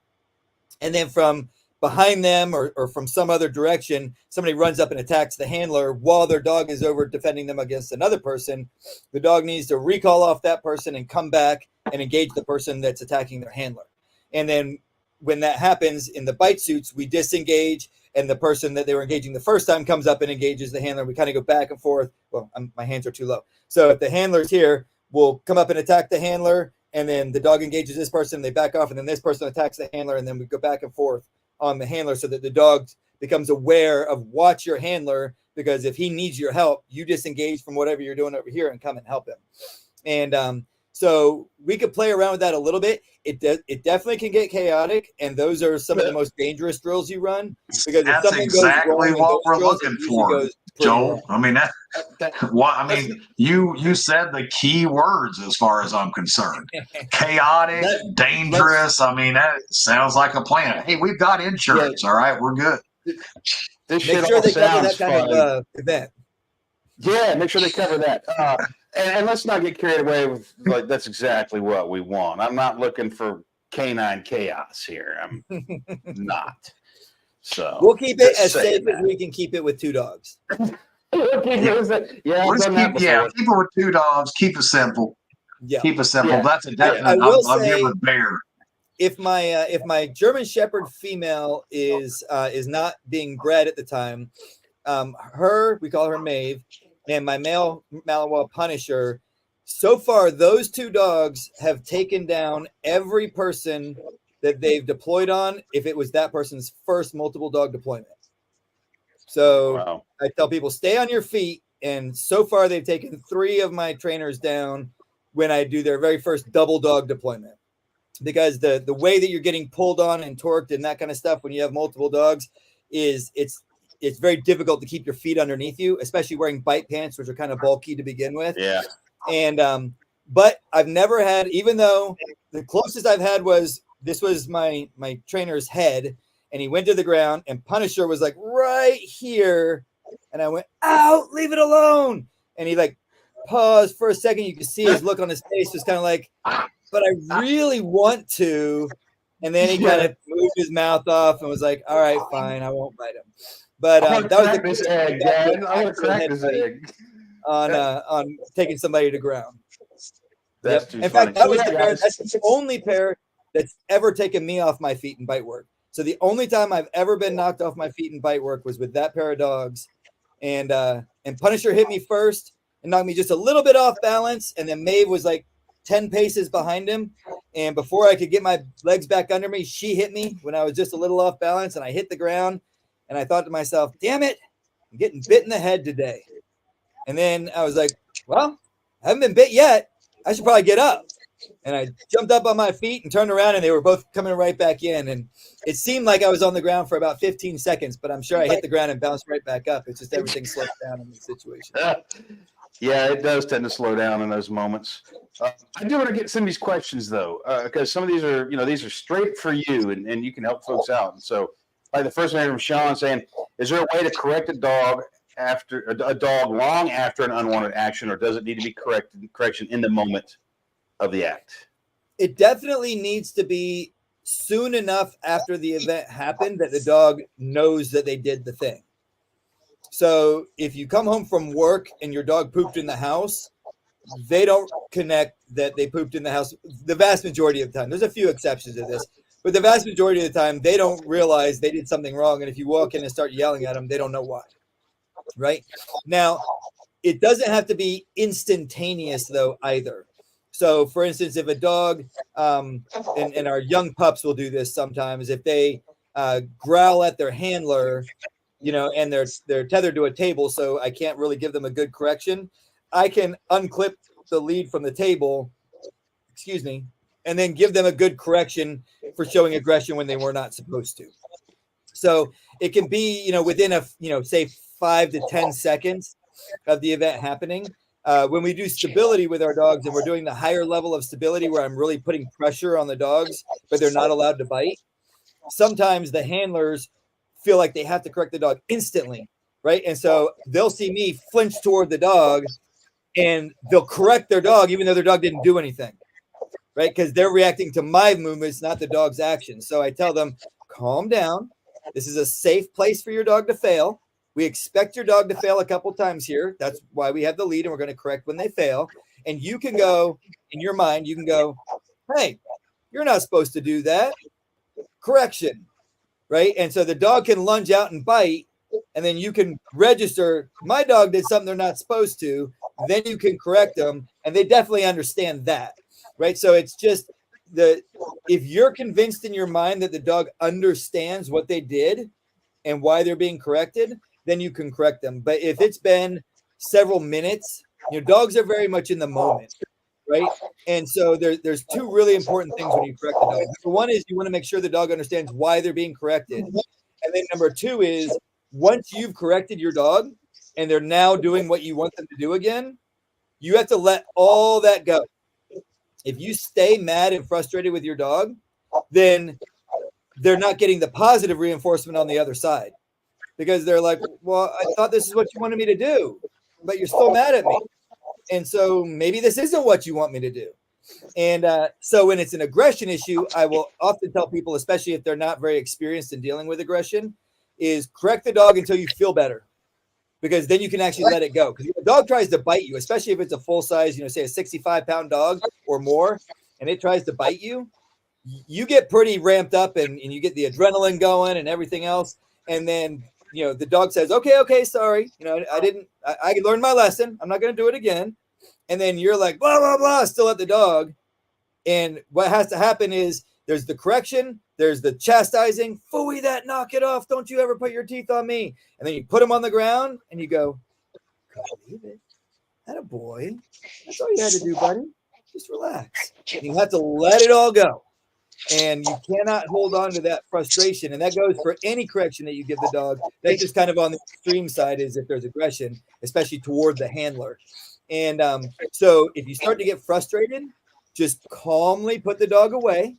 And then from behind them or from some other direction, somebody runs up and attacks the handler while their dog is over defending them against another person. The dog needs to recall off that person and come back and engage the person that's attacking their handler. And then when that happens in the bite suits, we disengage, and the person that they were engaging the first time comes up and engages the handler. We kind of go back and forth. Well, my hands are too low. So if the handler's here, we'll come up and attack the handler, and then the dog engages this person, they back off, and then this person attacks the handler, and then we go back and forth on the handler so that the dog becomes aware of watch your handler, because if he needs your help, you disengage from whatever you're doing over here and come and help him. And so we could play around with that a little bit. It definitely can get chaotic, and those are some of the most dangerous drills you run, because if That's something exactly goes wrong in what those we're drills, it looking usually for, goes pretty Joel. wrong. I mean, you said the key words as far as I'm concerned. Chaotic, dangerous. I mean, that sounds like a plan. Hey, we've got insurance. All right, we're good. This shit Make sure all they cover that sounds kind fun. of event. Yeah, make sure they cover that. And let's not get carried away with, like, that's exactly what we want. I'm not looking for canine chaos here. I'm not. So We'll keep it just as saying safe as we can keep it with 2 dogs. Yeah, We'll just I've done that keep it before. with 2 dogs. Keep it simple. Yeah. Keep it simple. Yeah. That's a definite. I will I'll say- give a bear. If my German Shepherd female is not being bred at the time, we call her Maeve, and my male Malinois Punisher, so far those 2 dogs have taken down every person that they've deployed on, if it was that person's first multiple dog deployment. So Wow. I tell people, stay on your feet, and so far they've taken 3 of my trainers down when I do their very first double dog deployment. Because the way that you're getting pulled on and torqued and that kind of stuff when you have multiple dogs is it's very difficult to keep your feet underneath you, especially wearing bite pants, which are kind of bulky to begin with. Yeah. And But I've never had, even though the closest I've had was this was my trainer's head, and he went to the ground, and Punisher was like right here, and I went, "Out, leave it alone." And he like paused for a second. You could see his look on his face was kind of like, "But I really want to." And then he kind of moved his mouth off and was like, "All right, fine, I won't bite him." But that was the this egg, Dad. I want to crack this egg. on taking somebody to ground. That's Yep. too In funny. fact, that's the only pair that's ever taken me off my feet in bite work. So the only time I've ever been knocked off my feet in bite work was with that pair of dogs. And Punisher hit me first and knocked me just a little bit off balance. And then Maeve was like 10 paces behind him. And before I could get my legs back under me, she hit me when I was just a little off balance, and I hit the ground. And I thought to myself, damn it, I'm getting bit in the head today. And then I was like, well, I haven't been bit yet. I should probably get up. And I jumped up on my feet and turned around, and they were both coming right back in. And it seemed like I was on the ground for about 15 seconds, but I'm sure I hit the ground and bounced right back up. It's just everything slowed down in the situation. Yeah, it does tend to slow down in those moments. I do want to get some of these questions though, because some of these are, these are straight for you, and you can help folks out. And so, like the first one from Sean saying, "Is there a way to correct a dog long after an unwanted action, or does it need to be correction in the moment of the act?" It definitely needs to be soon enough after the event happened that the dog knows that they did the thing. So if you come home from work and your dog pooped in the house, they don't connect that they pooped in the house the vast majority of the time. There's a few exceptions to this, but the vast majority of the time, they don't realize they did something wrong. And if you walk in and start yelling at them, they don't know why. Right? Now, it doesn't have to be instantaneous, though, either. So, for instance, if a dog, and our young pups will do this sometimes, if they growl at their handler, and they're tethered to a table, so I can't really give them a good correction, I can unclip the lead from the table, and then give them a good correction for showing aggression when they were not supposed to. So it can be, within say 5 to 10 seconds of the event happening. When we do stability with our dogs and we're doing the higher level of stability where I'm really putting pressure on the dogs, but they're not allowed to bite, sometimes the handlers feel like they have to correct the dog instantly, right? And so they'll see me flinch toward the dog and they'll correct their dog even though their dog didn't do anything, right? Because they're reacting to my movements, not the dog's actions. So I tell them, calm down. This is a safe place for your dog to fail. We expect your dog to fail a couple times here. That's why we have the lead, and we're going to correct when they fail. And you can go, in your mind, you can go, hey, you're not supposed to do that. Correction, right? And so the dog can lunge out and bite, and then you can register, my dog did something they're not supposed to. Then you can correct them, and they definitely understand that, right? So it's just if you're convinced in your mind that the dog understands what they did and why they're being corrected, then you can correct them. But if it's been several minutes, dogs are very much in the moment, right? And so there's two really important things when you correct the dog. Number one is you want to make sure the dog understands why they're being corrected. And then number two is once you've corrected your dog and they're now doing what you want them to do again, you have to let all that go. If you stay mad and frustrated with your dog, then they're not getting the positive reinforcement on the other side because they're like, well, I thought this is what you wanted me to do, but you're still mad at me. And so maybe this isn't what you want me to do. And so when it's an aggression issue, I will often tell people, especially if they're not very experienced in dealing with aggression, is correct the dog until you feel better. Because then you can actually let it go. Because if a dog tries to bite you, especially if it's a full size, say a 65-pound dog or more, and it tries to bite you, you get pretty ramped up and you get the adrenaline going and everything else. And then, the dog says, okay, sorry. I learned my lesson. I'm not going to do it again. And then you're like, blah, blah, blah, still at the dog. And what has to happen is there's the correction, there's the chastising, phooey that, knock it off. Don't you ever put your teeth on me. And then you put them on the ground and you go, believe it. Attaboy. That's all you had to do, buddy. Just relax. And you have to let it all go. And you cannot hold on to that frustration. And that goes for any correction that you give the dog. That's just kind of on the extreme side is if there's aggression, especially toward the handler. And so if you start to get frustrated, just calmly put the dog away.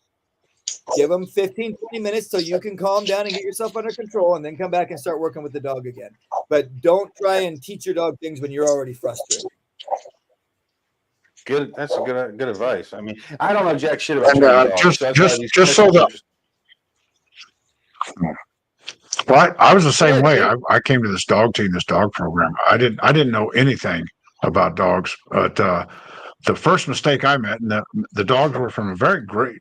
Give them 15, 20 minutes so you can calm down and get yourself under control, and then come back and start working with the dog again. But don't try and teach your dog things when you're already frustrated. Good. That's a good advice. I mean, I don't know jack shit about And, training dogs, just- so that's why just- these just so questions that- Well, I was the same Yeah, way. yeah. I came to this dog team, this dog program. I didn't know anything about dogs, but the first mistake I met, and the dogs were from a very great,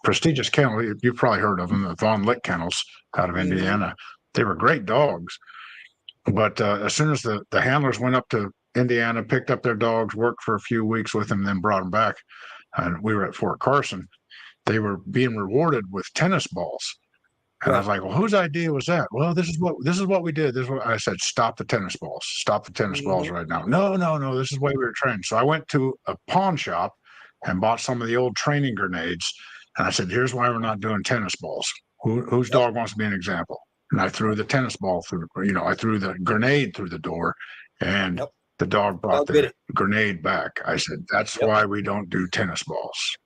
prestigious kennel. You've probably heard of them, the Von Lick kennels out of Mhm. Indiana. They were great dogs, but as soon as the handlers went up to Indiana, picked up their dogs, worked for a few weeks with them, then brought them back, and we were at Fort Carson. They were being rewarded with tennis balls. And I was like, well, whose idea was that? Well, this is what we did. This is what I said, stop the tennis balls. Stop the tennis balls right now. No, this is the way we were trained. So I went to a pawn shop and bought some of the old training grenades. And I said, here's why we're not doing tennis balls. Whose dog wants to be an example? And I threw the tennis ball through, I threw the grenade through the door, and the dog brought Dog bit the it. grenade back. I said, that's why we don't do tennis balls.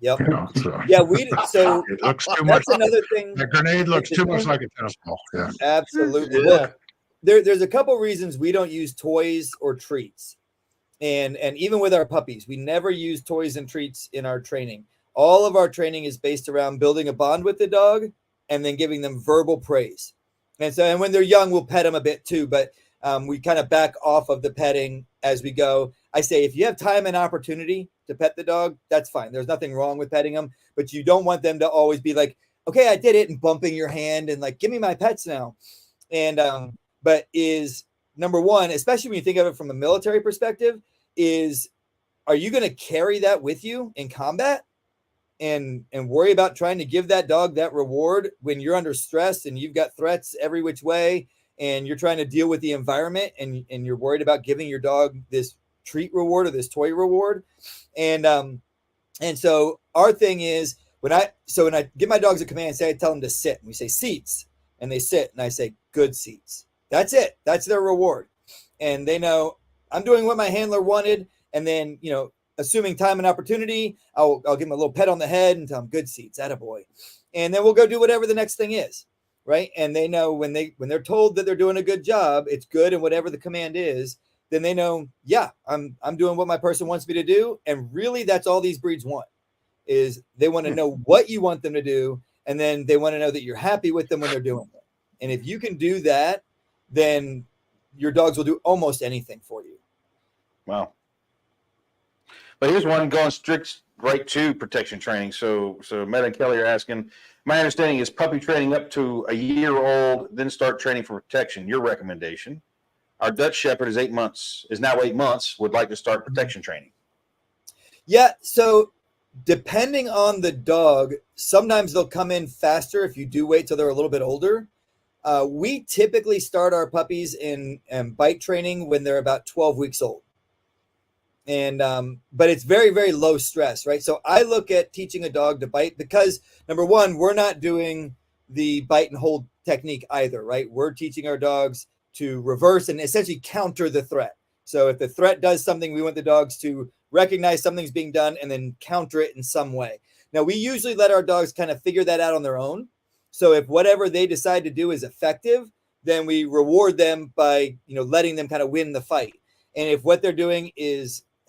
Yep. So Yeah, so it looks too much. that's another thing. The grenade looks too much like a tennis ball. Yeah. Absolutely. Yeah. Look, there's a couple reasons we don't use toys or treats. And even with our puppies, we never use toys and treats in our training. All of our training is based around building a bond with the dog and then giving them verbal praise. And when they're young, we'll pet them a bit too, but we kind of back off of the petting as we go. I say, if you have time and opportunity to pet the dog, that's fine. There's nothing wrong with petting them, but you don't want them to always be like, okay, I did it, and bumping your hand and like, give me my pets now. And but is number one, especially when you think of it from a military perspective, is are you going to carry that with you in combat and worry about trying to give that dog that reward when you're under stress and you've got threats every which way and you're trying to deal with the environment and you're worried about giving your dog this treat reward or this toy reward? And so our thing is when I give my dogs a command, say I tell them to sit, and we say seats, and they sit, and I say good seats. That's it. That's their reward. And they know I'm doing what my handler wanted. And then, assuming time and opportunity, I'll give them a little pet on the head and tell them good seats, attaboy. And then we'll go do whatever the next thing is. Right. And they know when they're told that they're doing a good job, it's good. And whatever the command is, then they know, yeah, I'm doing what my person wants me to do. And really, that's all these breeds want, is they want to know what you want them to do. And then they want to know that you're happy with them when they're doing it. And if you can do that, then your dogs will do almost anything for you. Wow. But here's one going strict right to protection training. So Matt and Kelly are asking, my understanding is puppy training up to a year old, then start training for protection. Your recommendation? Our Dutch Shepherd is now 8 months, would like to start protection training. Yeah. So depending on the dog, sometimes they'll come in faster if you do wait till they're a little bit older. We typically start our puppies in bite training when they're about 12 weeks old. And but it's very, very low stress, right? So I look at teaching a dog to bite because, number one, we're not doing the bite and hold technique either, right? We're teaching our dogs to reverse and essentially counter the threat. So if the threat does something, we want the dogs to recognize something's being done and then counter it in some way. Now, we usually let our dogs kind of figure that out on their own. So if whatever they decide to do is effective, then we reward them by, letting them kind of win the fight. And if what they're doing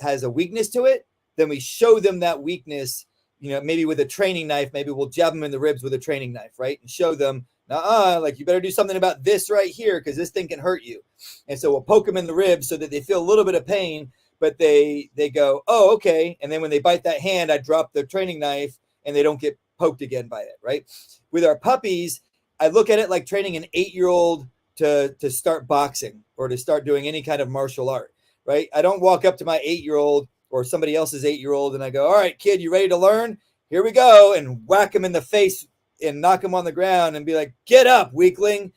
has a weakness to it, then we show them that weakness, maybe with a training knife. Maybe we'll jab them in the ribs with a training knife, right? And show them, like you better do something about this right here because this thing can hurt you. And so we'll poke them in the ribs so that they feel a little bit of pain, but they go, oh, okay. And then when they bite that hand, I drop the training knife and they don't get poked again by it, right? With our puppies, I look at it like training an 8-year-old to start boxing or to start doing any kind of martial art, right? I don't walk up to my 8-year-old or somebody else's 8-year-old and I go, all right, kid, you ready to learn? Here we go. And whack him in the face and knock him on the ground and be like, get up, weakling.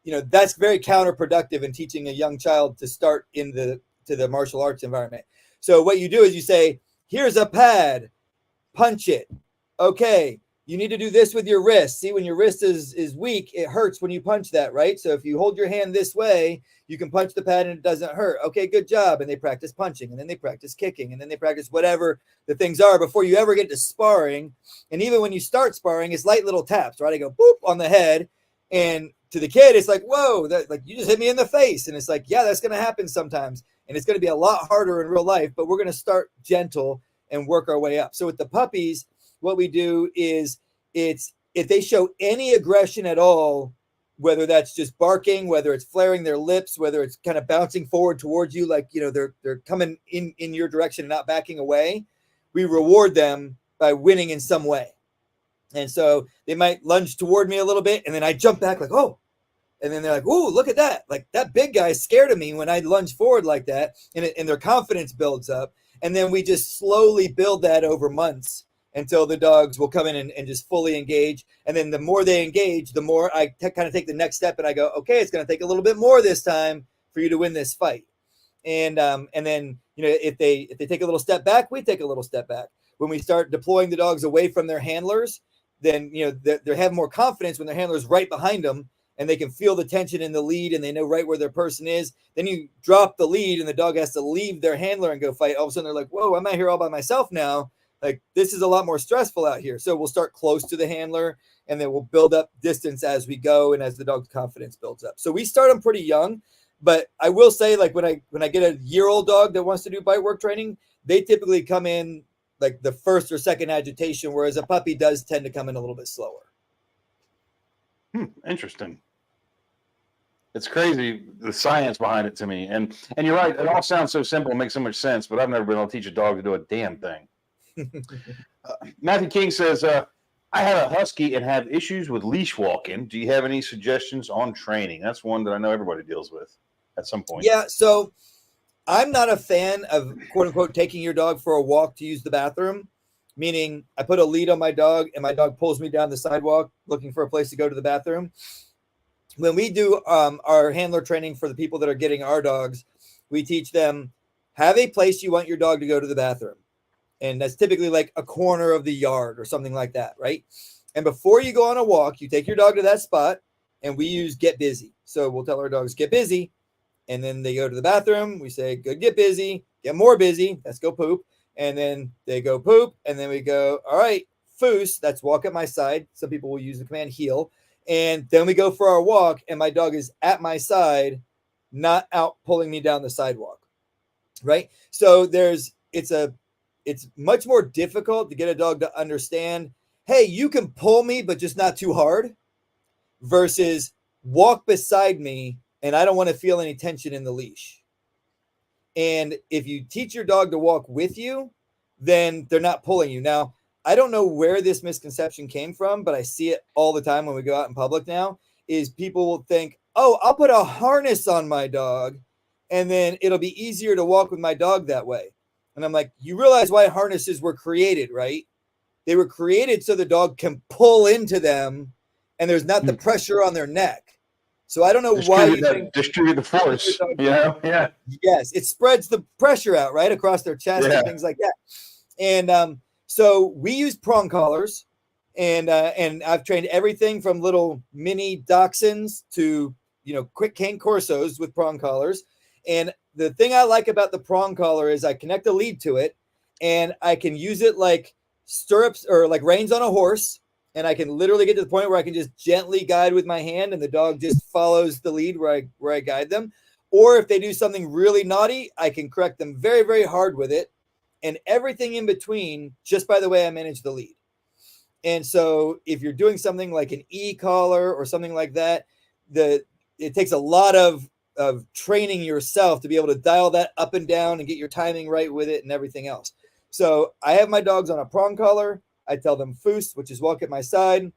That's very counterproductive in teaching a young child to start to the martial arts environment. So what you do is you say, here's a pad, punch it. Okay. you need to do this with your wrist. See, when your wrist is weak, it hurts when you punch that, right? So if you hold your hand this way, you can punch the pad and it doesn't hurt. Okay, good job. And they practice punching, and then they practice kicking, and then they practice whatever the things are before you ever get to sparring. And even when you start sparring, it's light little taps, right? I go boop on the head, and to the kid, it's like, whoa, that, like, you just hit me in the face. And it's like, yeah, that's going to happen sometimes. And it's going to be a lot harder in real life, but we're going to start gentle and work our way up. So with the puppies, what we do is it's if they show any aggression at all, whether that's just barking, whether it's flaring their lips, whether it's kind of bouncing forward towards you, like, you know, they're coming in your direction and not backing away, we reward them by winning in some way. And so they might lunge toward me a little bit, and then I jump back like, oh, and then they're like, oh, look at that. Like, that big guy is scared of me when I lunge forward like that, and their confidence builds up. And then we just slowly build that over months until the dogs will come in and just fully engage. And then the more they engage, the more I kind of take the next step, and I go, okay, it's going to take a little bit more this time for you to win this fight. And then, you know, if they take a little step back, we take a little step back. When we start deploying the dogs away from their handlers, then, you know, they have more confidence when their handler's right behind them, and they can feel the tension in the lead, and they know right where their person is. Then you drop the lead and the dog has to leave their handler and go fight. All of a sudden they're like, whoa, I'm out here all by myself now. Like, this is a lot more stressful out here. So we'll start close to the handler, and then we'll build up distance as we go and as the dog's confidence builds up. So we start them pretty young, but I will say, like, when I get a year-old dog that wants to do bite work training, they typically come in like the first or second agitation, whereas a puppy does tend to come in a little bit slower. Interesting. It's crazy, the science behind it to me. And you're right. It all sounds so simple and makes so much sense, but I've never been able to teach a dog to do a damn thing. Matthew King says, I have a husky and have issues with leash walking. Do you have any suggestions on training? That's one that I know everybody deals with at some point. Yeah. So I'm not a fan of, quote unquote, taking your dog for a walk to use the bathroom, meaning I put a lead on my dog and my dog pulls me down the sidewalk looking for a place to go to the bathroom. When we do our handler training for the people that are getting our dogs, we teach them, have a place you want your dog to go to the bathroom. And that's typically like a corner of the yard or something like that, right? And before you go on a walk, you take your dog to that spot, and we use get busy. So we'll tell our dogs, get busy. And then they go to the bathroom. We say, good, get busy, get more busy. Let's go poop. And then they go poop. And then we go, all right, foos, that's walk at my side. Some people will use the command heel. And then we go for our walk, and my dog is at my side, not out pulling me down the sidewalk, right? So it's much more difficult to get a dog to understand, hey, you can pull me, but just not too hard, versus walk beside me, and I don't want to feel any tension in the leash. And if you teach your dog to walk with you, then they're not pulling you. Now, I don't know where this misconception came from, but I see it all the time when we go out in public now, is people will think, oh, I'll put a harness on my dog, and then it'll be easier to walk with my dog that way. And I'm like, you realize why harnesses were created, right? They were created so the dog can pull into them, and there's not the pressure on their neck. So I don't know why you think distribute the force. Yeah. Yes, it spreads the pressure out, right, across their chest and things like that. And so we use prong collars, and I've trained everything from little mini dachshunds to, you know, quick cane corsos with prong collars. And the thing I like about the prong collar is I connect a lead to it, and I can use it like stirrups or like reins on a horse. And I can literally get to the point where I can just gently guide with my hand, and the dog just follows the lead where I guide them. Or if they do something really naughty, I can correct them very, very hard with it. And everything in between, just by the way I manage the lead. And so if you're doing something like an e-collar or something like that, it takes a lot of training yourself to be able to dial that up and down and get your timing right with it and everything else. So I have my dogs on a prong collar. I tell them foos, which is walk at my side.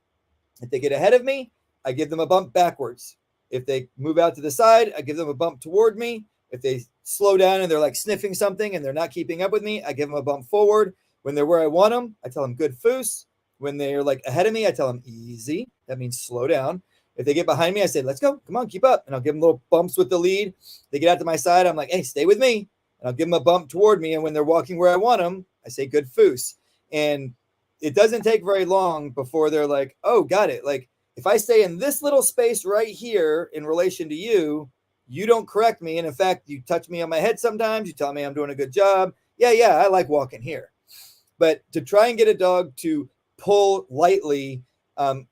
If they get ahead of me, I give them a bump backwards. If they move out to the side, I give them a bump toward me. If they slow down and they're like sniffing something and they're not keeping up with me, I give them a bump forward. When they're where I want them, I tell them good foos. When they're like ahead of me, I tell them easy. That means slow down. If they get behind me, I say, let's go. Come on, keep up. And I'll give them little bumps with the lead. They get out to my side. I'm like, hey, stay with me. And I'll give them a bump toward me. And when they're walking where I want them, I say good foos. And it doesn't take very long before they're like, oh, got it. Like if I stay in this little space right here in relation to you, you don't correct me. And in fact, you touch me on my head sometimes. You tell me I'm doing a good job. Yeah, I like walking here. But to try and get a dog to pull lightly,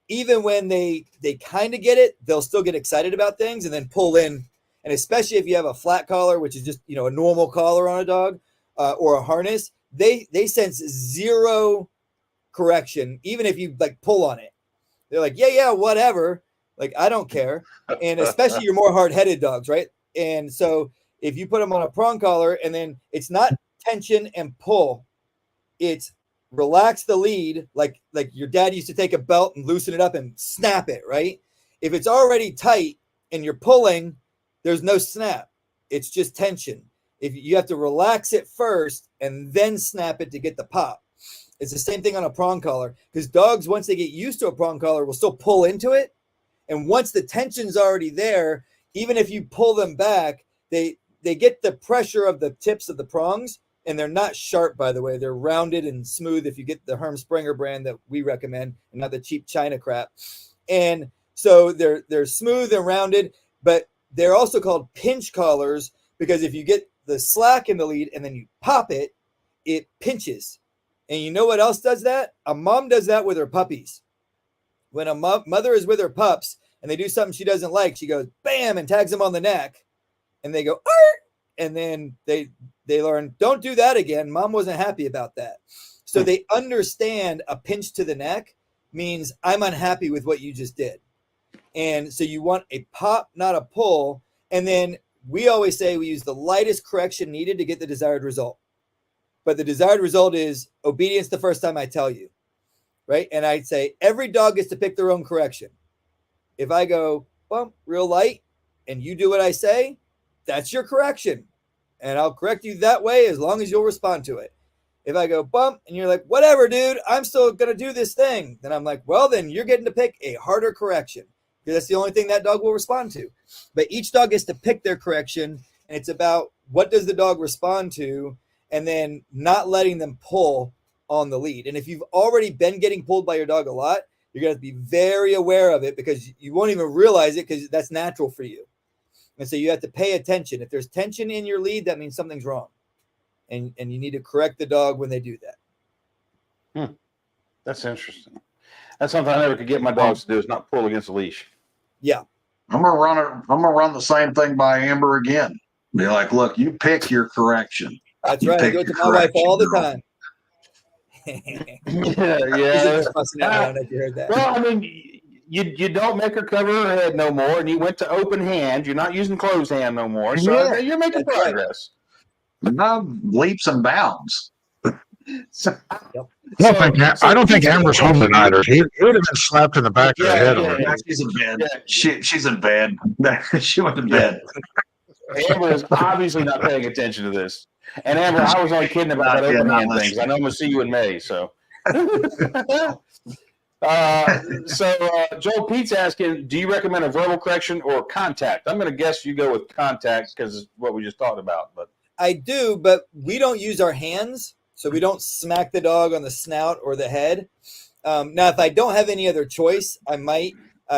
even when they kind of get it, they'll still get excited about things and then pull in. And especially if you have a flat collar, which is just, a normal collar on a dog, or a harness, they sense zero correction, even if you like pull on it. They're like, yeah, whatever. Like, I don't care. And especially your more hard-headed dogs, right? And so if you put them on a prong collar and then it's not tension and pull, it's relax the lead, like your dad used to take a belt and loosen it up and snap it, right? If it's already tight and you're pulling, there's no snap. It's just tension. If you have to relax it first and then snap it to get the pop. It's the same thing on a prong collar, because dogs, once they get used to a prong collar, will still pull into it. And once the tension's already there, even if you pull them back, they get the pressure of the tips of the prongs, and they're not sharp, by the way. They're rounded and smooth if you get the Herm Springer brand that we recommend, and not the cheap China crap. And so they're smooth and rounded, but they're also called pinch collars, because if you get the slack in the lead and then you pop it, it pinches. And you know what else does that? A mom does that with her puppies. When a mother is with her pups and they do something she doesn't like, she goes, bam, and tags them on the neck. And they go, Arr! And then they learn, don't do that again. Mom wasn't happy about that. So they understand a pinch to the neck means I'm unhappy with what you just did. And so you want a pop, not a pull. And then we always say we use the lightest correction needed to get the desired result. But the desired result is obedience the first time I tell you, right? And I'd say every dog gets to pick their own correction. If I go, bump, real light, and you do what I say, that's your correction. And I'll correct you that way as long as you'll respond to it. If I go bump and you're like, whatever, dude, I'm still going to do this thing. Then I'm like, well, then you're getting to pick a harder correction, because that's the only thing that dog will respond to. But each dog gets to pick their correction, and it's about what does the dog respond to, and then not letting them pull on the lead. And if you've already been getting pulled by your dog a lot, you're going to have to be very aware of it, because you won't even realize it, because that's natural for you. And so you have to pay attention. If there's tension in your lead, that means something's wrong. And you need to correct the dog when they do that. That's interesting. That's something I never could get my dogs to do, is not pull against the leash. Yeah. I'm gonna run the same thing by Amber again. Be like, look, you pick your correction. That's You right. I pick do it to your my wife correction, all the girl. time. Yeah. She's fussing at me on it. You heard that. Well, I mean, you don't make her cover her head no more, and you went to open hand. You're not using closed hand no more, so Yeah. you're making That's right. progress. No leaps and bounds. So, I don't think Amber's home tonight, or he would have been slapped in the back of the head. Yeah, already. yeah. She's in bed. Yeah. She's in bed. She went to bed. Amber is obviously not paying attention to this. And Amber, I was only kidding about that Yeah, open not hand thing, 'cause I know I'm going to see you in May. So, Joel Pete's asking, do you recommend a verbal correction or contact? I'm going to guess you go with contact because it's what we just talked about. But I do, but we don't use our hands, so we don't smack the dog on the snout or the head. Now, if I don't have any other choice, I might.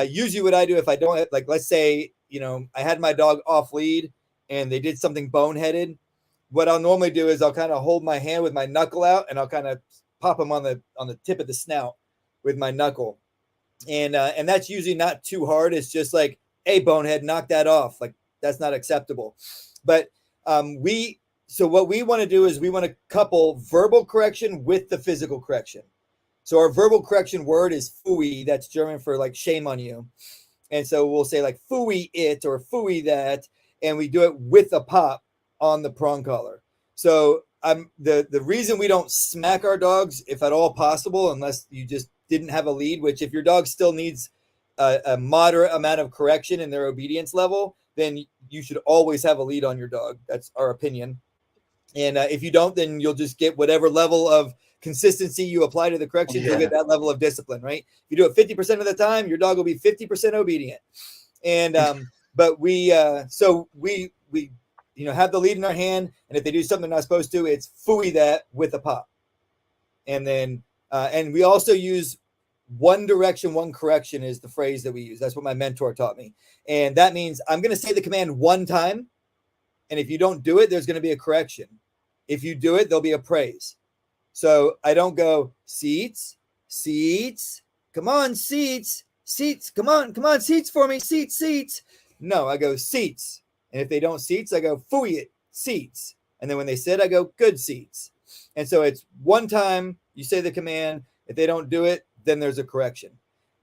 Usually what I do if I don't have, like, let's say, I had my dog off lead and they did something boneheaded. What I'll normally do is I'll kind of hold my hand with my knuckle out, and I'll kind of pop them on the tip of the snout with my knuckle. And that's usually not too hard. It's just like, hey, bonehead, knock that off. Like, that's not acceptable. But so what we want to do is we want to couple verbal correction with the physical correction. So our verbal correction word is Pfui. That's German for like shame on you. And so we'll say like Pfui it or Pfui that, and we do it with a pop on the prong collar. So the reason we don't smack our dogs, if at all possible, unless you just didn't have a lead, which if your dog still needs a moderate amount of correction in their obedience level, then you should always have a lead on your dog. That's our opinion. And if you don't, then you'll just get whatever level of consistency you apply to the corrections. You'll get that level of discipline, right? If you do it 50% of the time, your dog will be 50% obedient. And but we have the lead in our hand, and if they do something they're not supposed to, it's Pfui that with a pop. And then And we also use one direction, one correction is the phrase that we use. That's what my mentor taught me. And that means I'm going to say the command one time. And if you don't do it, there's going to be a correction. If you do it, there'll be a praise. So I don't go seats, seats, come on, seats, seats, come on, seats for me, seats. No, I go seats. And if they don't seats, I go fooey it, seats. And then when they sit, I go good seats. And so it's one time you say the command. If they don't do it, then there's a correction.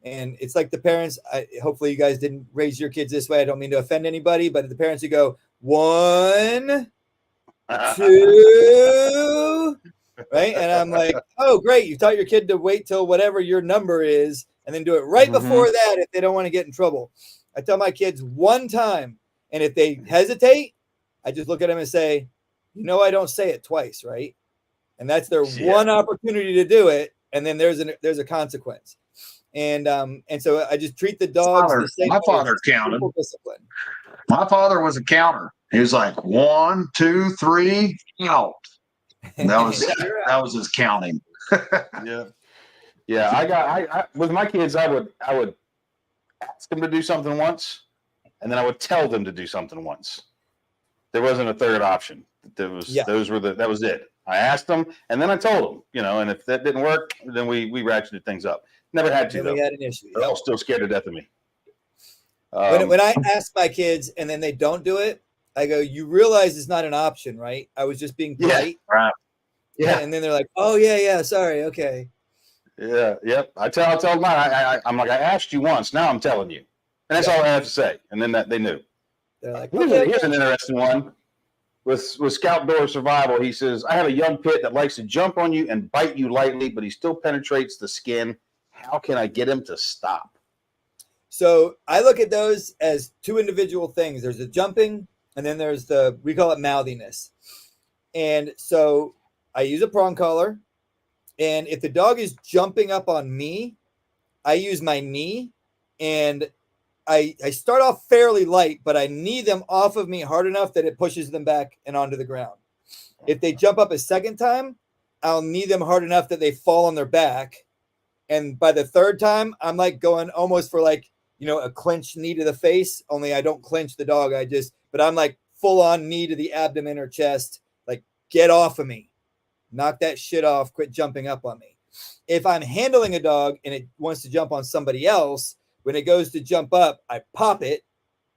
And it's like the parents, hopefully you guys didn't raise your kids this way. I don't mean to offend anybody, but the parents who go 1, 2, right? And I'm like, oh, great. You taught your kid to wait till whatever your number is and then do it right before that if they don't want to get in trouble. I tell my kids one time. And if they hesitate, I just look at them and say, I don't say it twice, right? And that's their one opportunity to do it. And then there's a consequence. And so I just treat the dogs the same. My father counted. Discipline. My father was a counter. He was like 1, 2, 3, out. That was his counting. Yeah. I with my kids, I would ask them to do something once, and then I would tell them to do something once. There wasn't a third option. That was it. I asked them, and then I told them, and if that didn't work, then we ratcheted things up. Never had to, though. We had an issue. They're all still scared to death of me. When I ask my kids and then they don't do it, I go, you realize it's not an option, right? I was just being polite. Yeah, right. Yeah. And then they're like, oh, yeah, sorry, okay. Yeah, yep. I tell mine, I'm like, I asked you once, now I'm telling you. And that's all I have to say. And then they knew. They're like, here's an interesting one. With Scout Door Survival, he says, I have a young pit that likes to jump on you and bite you lightly, but he still penetrates the skin. How can I get him to stop? So I look at those as two individual things. There's the jumping, and then there's we call it mouthiness. And so I use a prong collar. And if the dog is jumping up on me, I use my knee, and I start off fairly light, but I knee them off of me hard enough that it pushes them back and onto the ground. If they jump up a second time, I'll knee them hard enough that they fall on their back. And by the third time, I'm like going almost for like, a clinch knee to the face, only I don't clinch the dog. But I'm like full on knee to the abdomen or chest, like get off of me, knock that shit off, quit jumping up on me. If I'm handling a dog and it wants to jump on somebody else, when it goes to jump up, I pop it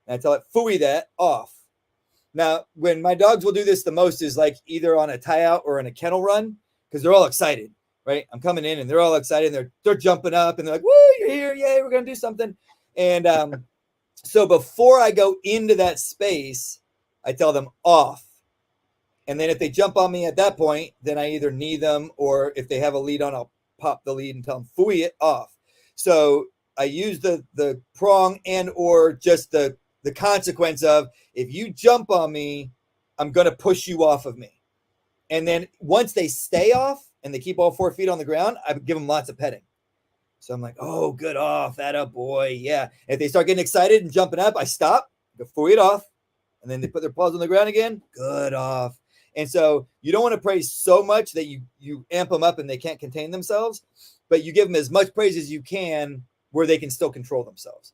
and I tell it, phooey that off. Now, when my dogs will do this the most is like either on a tie out or in a kennel run, because they're all excited, right? I'm coming in and they're all excited and they're jumping up and they're like, woo, you're here. Yay, we're going to do something. And so before I go into that space, I tell them off. And then if they jump on me at that point, then I either knee them, or if they have a lead on, I'll pop the lead and tell them, phooey it off. So I use the prong and or just the consequence of, if you jump on me, I'm going to push you off of me. And then once they stay off and they keep all 4 feet on the ground, I give them lots of petting. So I'm like, oh, good off, that up, boy. Yeah. If they start getting excited and jumping up, I stop, go phooey it off. And then they put their paws on the ground again. Good off. And so you don't want to praise so much that you amp them up and they can't contain themselves, but you give them as much praise as you can where they can still control themselves.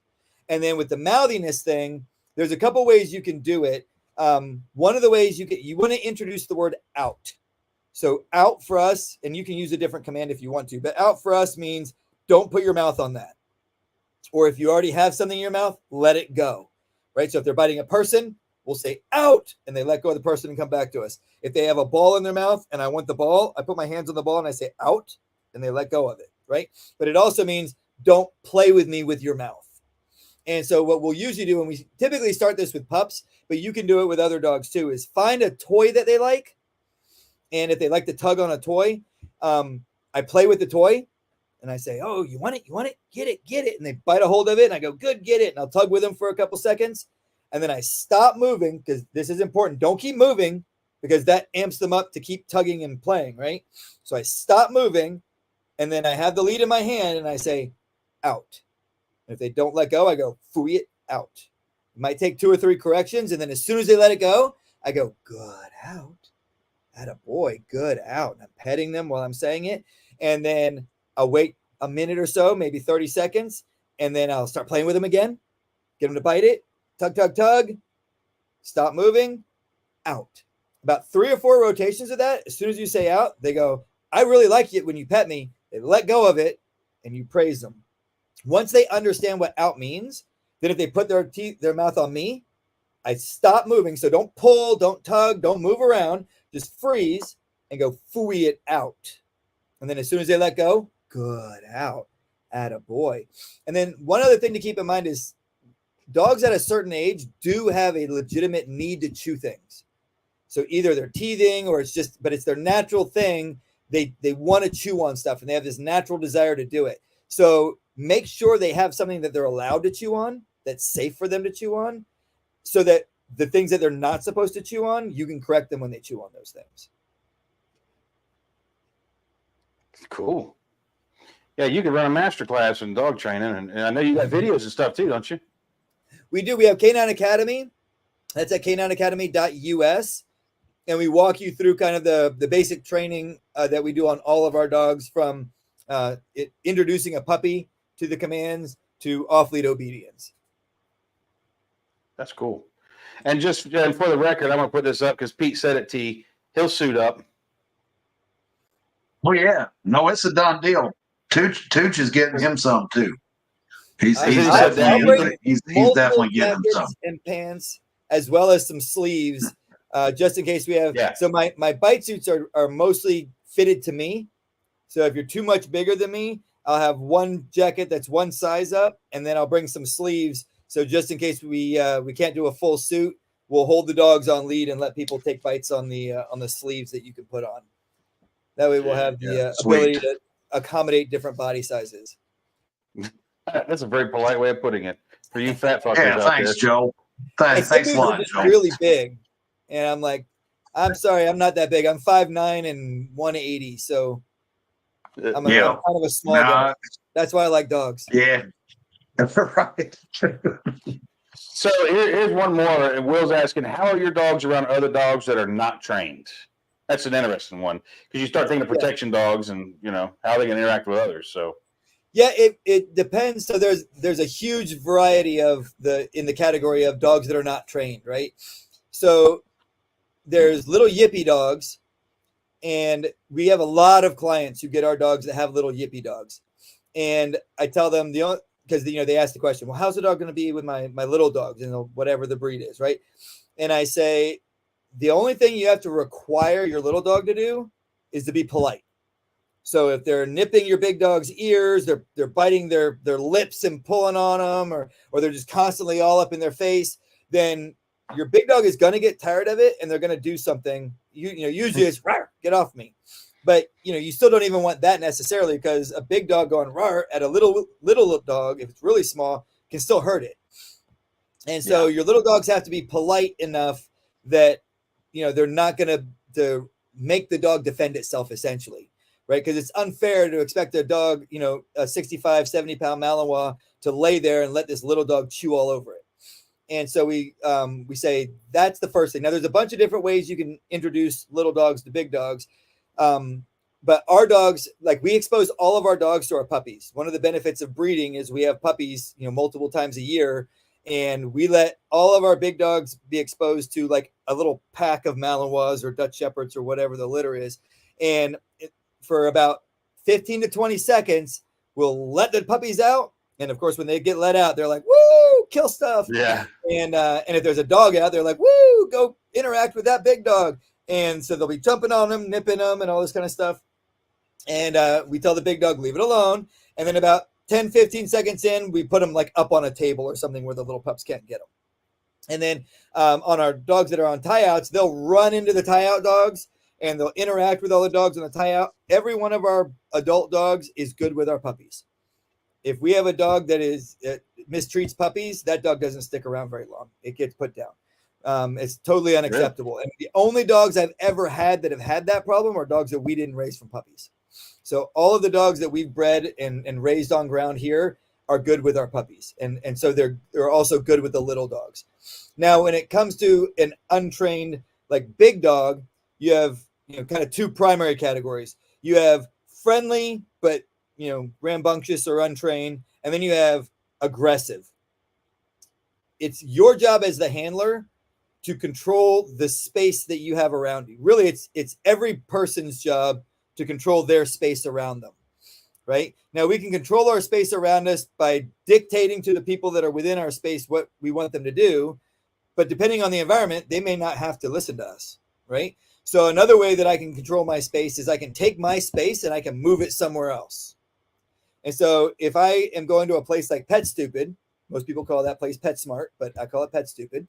And then with the mouthiness thing, there's a couple ways you can do it. One of the ways you want to introduce the word out. So out for us, and you can use a different command if you want to, but out for us means don't put your mouth on that. Or if you already have something in your mouth, let it go, right? So if they're biting a person, we'll say out, and they let go of the person and come back to us. If they have a ball in their mouth and I want the ball, I put my hands on the ball and I say out, and they let go of it, right? But it also means don't play with me with your mouth. And so what we'll usually do, and we typically start this with pups, but you can do it with other dogs too, is find a toy that they like. And if they like to tug on a toy, I play with the toy and I say, oh, you want it? You want it? Get it. And they bite a hold of it and I go, good, get it. And I'll tug with them for a couple seconds. And then I stop moving, because this is important. Don't keep moving, because that amps them up to keep tugging and playing, right? So I stop moving, and then I have the lead in my hand, and I say, out. And if they don't let go, I go, phooey it out. It might take 2 or 3 corrections, and then as soon as they let it go, I go, good out. Attaboy, good out. And I'm petting them while I'm saying it. and then I'll wait a minute or so, maybe 30 seconds, and then I'll start playing with them again, get them to bite it, tug, tug, tug, stop moving, out. About 3 or 4 rotations of that, as soon as you say out, they go, I really like it when you pet me. They let go of it, and you praise them. Once they understand what out means, then if they put their mouth on me, I stop moving. So don't pull, don't tug, don't move around. Just freeze and go fooey it out. And then as soon as they let go, good, out. Attaboy. And then one other thing to keep in mind is dogs at a certain age do have a legitimate need to chew things. So either they're teething or but it's their natural thing. They want to chew on stuff and they have this natural desire to do it. So make sure they have something that they're allowed to chew on, that's safe for them to chew on, so that the things that they're not supposed to chew on, you can correct them when they chew on those things. Cool. Yeah, you can run a master class in dog training, and I know you got videos and stuff too, don't you? We do. We have Canine Academy. That's at canineacademy.us. And we walk you through kind of the basic training that we do on all of our dogs, from introducing a puppy to the commands to off-lead obedience. That's cool. And just for the record, I'm going to put this up because Pete said it, T. He'll suit up. Oh yeah, no, it's a done deal. Tooch is getting him some too. He's I'll bring he's multiple definitely getting him jackets some. and pants, as well as some sleeves, just in case we have. Yeah. So my bite suits are mostly fitted to me. So if you're too much bigger than me, I'll have one jacket that's one size up, and then I'll bring some sleeves. So just in case we can't do a full suit, we'll hold the dogs on lead and let people take bites on the sleeves that you can put on. That way we'll have the ability to accommodate different body sizes. That's a very polite way of putting it for you fat fuckers Yeah, out thanks, there. Joe. And some Thanks a dudes are lot, just Joe. really big, and I'm like, I'm sorry, I'm not that big. I'm 5'9" and 180, so I'm kind of a small guy. That's why I like dogs. Yeah, right. So here's one more. And Will's asking, how are your dogs around other dogs that are not trained? That's an interesting one, because you start thinking of protection dogs and, how they can interact with others. So yeah, it depends. So there's a huge variety in the category of dogs that are not trained, right? So there's little yippy dogs, and we have a lot of clients who get our dogs that have little yippy dogs. And I tell them because they ask the question, well, how's the dog going to be with my little dogs, whatever the breed is, right? And I say, the only thing you have to require your little dog to do is to be polite. So if they're nipping your big dog's ears, they're biting their lips and pulling on them, or they're just constantly all up in their face, then your big dog is going to get tired of it and they're going to do something. Usually it's rawr, get off me. But you still don't even want that necessarily, because a big dog going rawr at a little dog, if it's really small, can still hurt it. And so your little dogs have to be polite enough that they're not going to make the dog defend itself, essentially, right? Because it's unfair to expect a dog, a 65, 70-pound Malinois, to lay there and let this little dog chew all over it. And so we say that's the first thing. Now, there's a bunch of different ways you can introduce little dogs to big dogs. But our dogs, we expose all of our dogs to our puppies. One of the benefits of breeding is we have puppies, multiple times a year. And we let all of our big dogs be exposed to a little pack of Malinois or Dutch Shepherds or whatever the litter is. And for about 15 to 20 seconds, we'll let the puppies out. And of course, when they get let out, they're like, woo, kill stuff. Yeah. And if there's a dog out, they're like, woo, go interact with that big dog. And so they'll be jumping on them, nipping them, and all this kind of stuff. And we tell the big dog, leave it alone. And then about 10, 15 seconds in, we put them up on a table or something where the little pups can't get them. And then on our dogs that are on tie-outs, they'll run into the tie-out dogs and they'll interact with all the dogs on the tie-out. Every one of our adult dogs is good with our puppies. If we have a dog that mistreats puppies, that dog doesn't stick around very long. It gets put down. It's totally unacceptable. Really? And the only dogs I've ever had that have had that problem are dogs that we didn't raise from puppies. So all of the dogs that we've bred and raised on ground here are good with our puppies. And so they're also good with the little dogs. Now, when it comes to an untrained, big dog, you have, kind of two primary categories. You have friendly, but rambunctious or untrained, and then you have aggressive. It's your job as the handler to control the space that you have around you. Really, it's every person's job to control their space around them. Right? Now, we can control our space around us by dictating to the people that are within our space what we want them to do. But depending on the environment, they may not have to listen to us. Right? So another way that I can control my space is I can take my space and I can move it somewhere else. And so if I am going to a place like Pet Stupid, most people call that place PetSmart, but I call it Pet Stupid.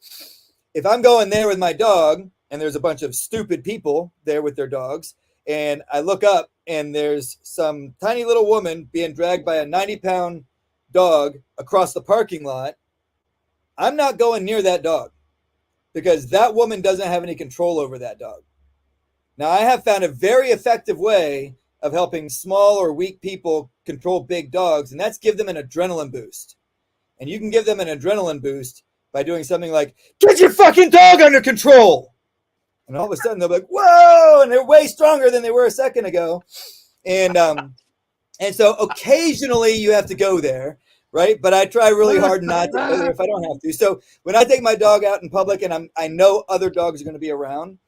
If I'm going there with my dog and there's a bunch of stupid people there with their dogs, and I look up and there's some tiny little woman being dragged by a 90-pound dog across the parking lot, I'm not going near that dog because that woman doesn't have any control over that dog. Now, I have found a very effective way of helping small or weak people control big dogs, and that's give them an adrenaline boost. And you can give them an adrenaline boost by doing something like, get your fucking dog under control. And all of a sudden they'll be like, whoa, and they're way stronger than they were a second ago. And so occasionally you have to go there, right? But I try really hard not to go there if I don't have to. So when I take my dog out in public and I know other dogs are going to be around,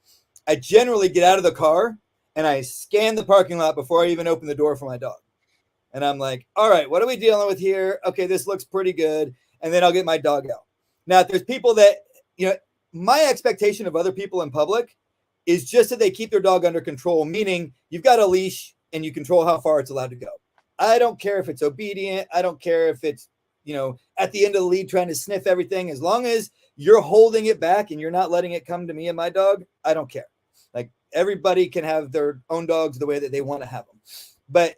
I generally get out of the car and I scan the parking lot before I even open the door for my dog. And I'm like, all right, what are we dealing with here? Okay, this looks pretty good. And then I'll get my dog out. Now, if there's people that, my expectation of other people in public is just that they keep their dog under control, meaning you've got a leash and you control how far it's allowed to go. I don't care if it's obedient. I don't care if it's, at the end of the lead trying to sniff everything. As long as you're holding it back and you're not letting it come to me and my dog, I don't care. Like, everybody can have their own dogs the way that they want to have them. But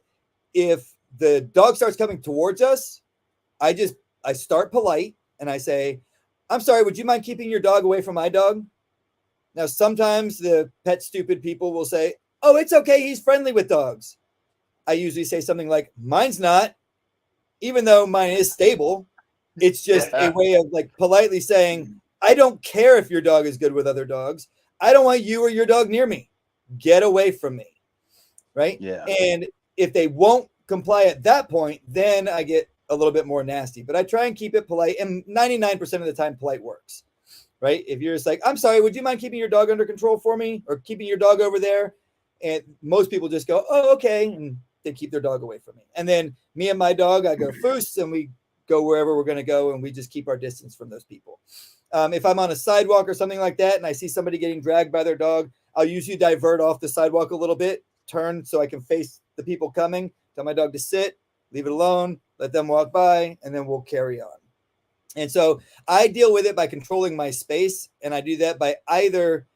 if the dog starts coming towards us, I start polite and I say, I'm sorry, would you mind keeping your dog away from my dog? Now, sometimes the Pet Stupid people will say, oh, it's okay, he's friendly with dogs. I usually say something like, mine's not, even though mine is stable. It's just a way of politely saying, I don't care if your dog is good with other dogs. I don't want you or your dog near me. Get away from me. Right? Yeah. And if they won't comply at that point, then I get a little bit more nasty, but I try and keep it polite, and 99% of the time polite works, right? If you're just like, I'm sorry, would you mind keeping your dog under control for me, or keeping your dog over there? And most people just go, oh, okay, and they keep their dog away from me. And then me and my dog, I go first, and we go wherever we're going to go, and we just keep our distance from those people. If I'm on a sidewalk or something like that and I see somebody getting dragged by their dog, I'll usually divert off the sidewalk a little bit, turn so I can face the people coming, tell my dog to sit, leave it alone, let them walk by, and then we'll carry on. And so I deal with it by controlling my space, and I do that by either,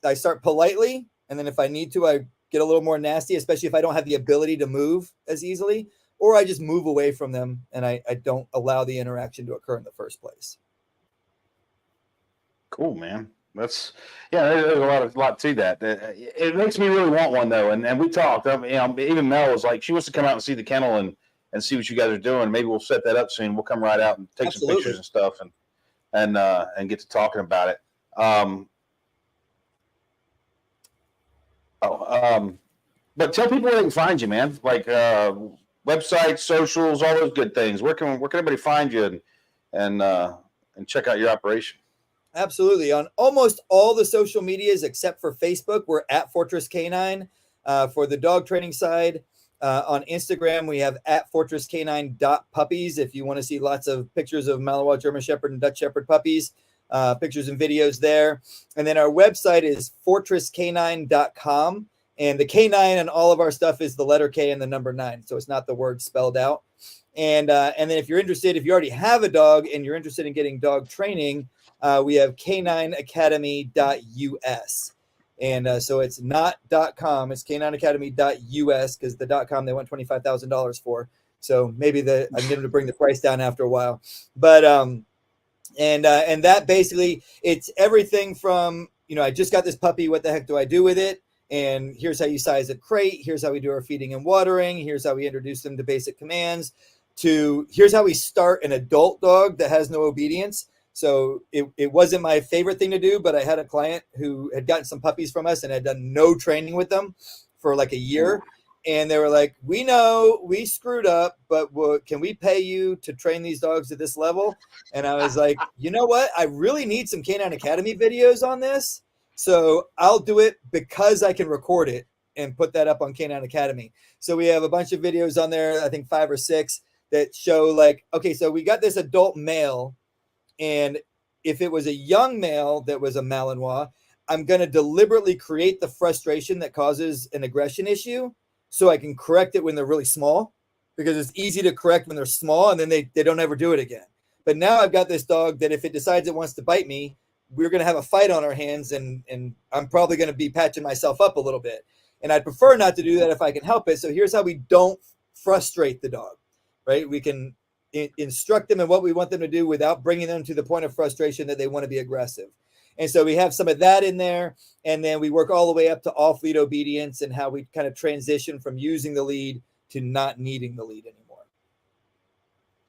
I start politely, and then if I need to, I get a little more nasty, especially if I don't have the ability to move as easily, or I just move away from them and I don't allow the interaction to occur in the first place. Cool, man. There's a lot to that. It makes me really want one though. And we talked, even Mel was like, she wants to come out and see the kennel and see what you guys are doing. Maybe we'll set that up soon. We'll come right out and take some pictures and stuff and get to talking about it. But tell people where they can find you, man. Like websites, socials, all those good things. Where can everybody find you and check out your operation? Absolutely. On almost all the social medias except for Facebook, we're at Fortress Canine. For the dog training side, on Instagram, we have at fortresscanine.puppies. If you want to see lots of pictures of Malinois, German Shepherd, and Dutch Shepherd puppies, pictures and videos there. And then our website is fortresscanine.com. And the K9 and all of our stuff is the letter K and the number 9. So it's not the word spelled out. And then if you're interested, if you already have a dog and you're interested in getting dog training, we have k9academy.us. And so it's not .com, it's k9academy.us, because the .com they want $25,000 for. So maybe I can get them to bring the price down after a while. But and that basically, it's everything from, I just got this puppy, what the heck do I do with it? And here's how you size a crate. Here's how we do our feeding and watering. Here's how we introduce them to basic commands. To here's how we start an adult dog that has no obedience. So it wasn't my favorite thing to do, but I had a client who had gotten some puppies from us and had done no training with them for like a year. And they were like, we know we screwed up, but can we pay you to train these dogs at this level? And I was like, you know what? I really need some Canine Academy videos on this. So I'll do it because I can record it and put that up on Canine Academy. So we have a bunch of videos on there, I think 5 or 6, that show like, okay, so we got this adult male. And if it was a young male that was a Malinois, I'm going to deliberately create the frustration that causes an aggression issue, so I can correct it when they're really small, because it's easy to correct when they're small and then they don't ever do it again. But now I've got this dog that if it decides it wants to bite me, we're going to have a fight on our hands, and I'm probably going to be patching myself up a little bit. And I'd prefer not to do that if I can help it. So here's how we don't frustrate the dog, right? We can instruct them in what we want them to do without bringing them to the point of frustration that they want to be aggressive. And so we have some of that in there. And then we work all the way up to off lead obedience and how we kind of transition from using the lead to not needing the lead anymore.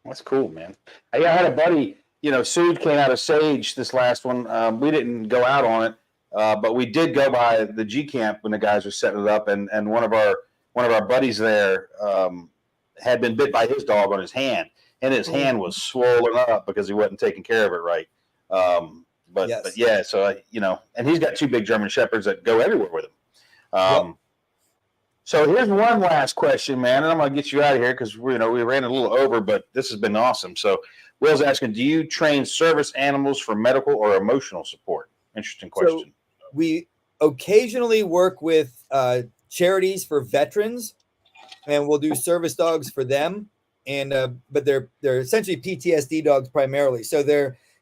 That's cool, man. I had a buddy, Sood came out of Sage this last one. We didn't go out on it, but we did go by the G camp when the guys were setting it up. And one of our buddies there had been bit by his dog on his hand, and his hand was swollen up because he wasn't taking care of it right. But yeah, so and he's got 2 big German Shepherds that go everywhere with him. So here's one last question, man, and I'm gonna get you out of here because we ran a little over, but this has been awesome. So Will's asking, do you train service animals for medical or emotional support? Interesting question. So we occasionally work with charities for veterans, and we'll do service dogs for them. And but they're essentially PTSD dogs primarily. So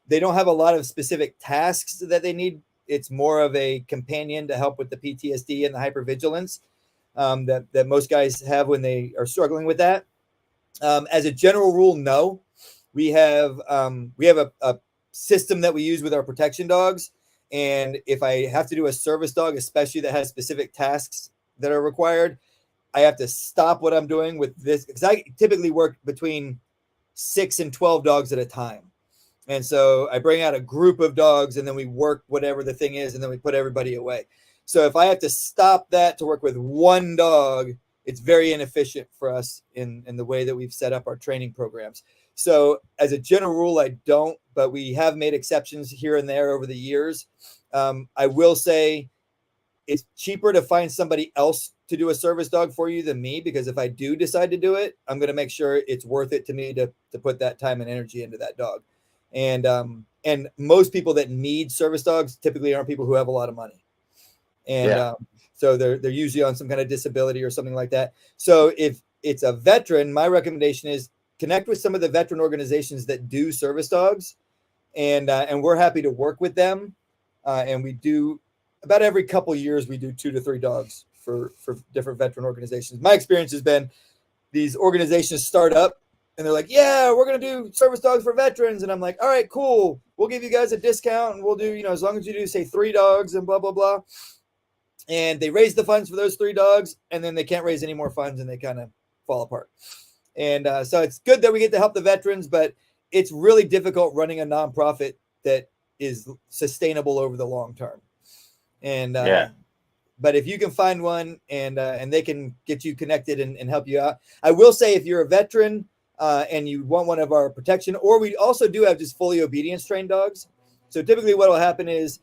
they don't have a lot of specific tasks that they need. It's more of a companion to help with the PTSD and the hypervigilance that most guys have when they are struggling with that. As a general rule, no. We have a system that we use with our protection dogs. And if I have to do a service dog, especially that has specific tasks that are required, I have to stop what I'm doing with this, because I typically work between 6 and 12 dogs at a time. And so I bring out a group of dogs and then we work whatever the thing is, and then we put everybody away. So if I have to stop that to work with one dog, it's very inefficient for us in the way that we've set up our training programs. So as a general rule, I don't, but we have made exceptions here and there over the years. I will say it's cheaper to find somebody else to do a service dog for you than me, because if I do decide to do it, I'm going to make sure it's worth it to me to put that time and energy into that dog. And most people that need service dogs typically aren't people who have a lot of money. And so they're usually on some kind of disability or something like that. So if it's a veteran, my recommendation is connect with some of the veteran organizations that do service dogs, and we're happy to work with them. And we do about every couple of years, we do 2 to 3 dogs for different veteran organizations. My experience has been these organizations start up and they're like, yeah, we're going to do service dogs for veterans. And I'm like, all right, cool. We'll give you guys a discount, and we'll do, as long as you do say 3 dogs and blah, blah, blah. And they raise the funds for those 3 dogs, and then they can't raise any more funds and they kind of fall apart. And so it's good that we get to help the veterans, but it's really difficult running a nonprofit that is sustainable over the long term. And but if you can find one and they can get you connected and help you out, I will say if you're a veteran and you want one of our protection, or we also do have just fully obedience trained dogs. So typically what will happen is,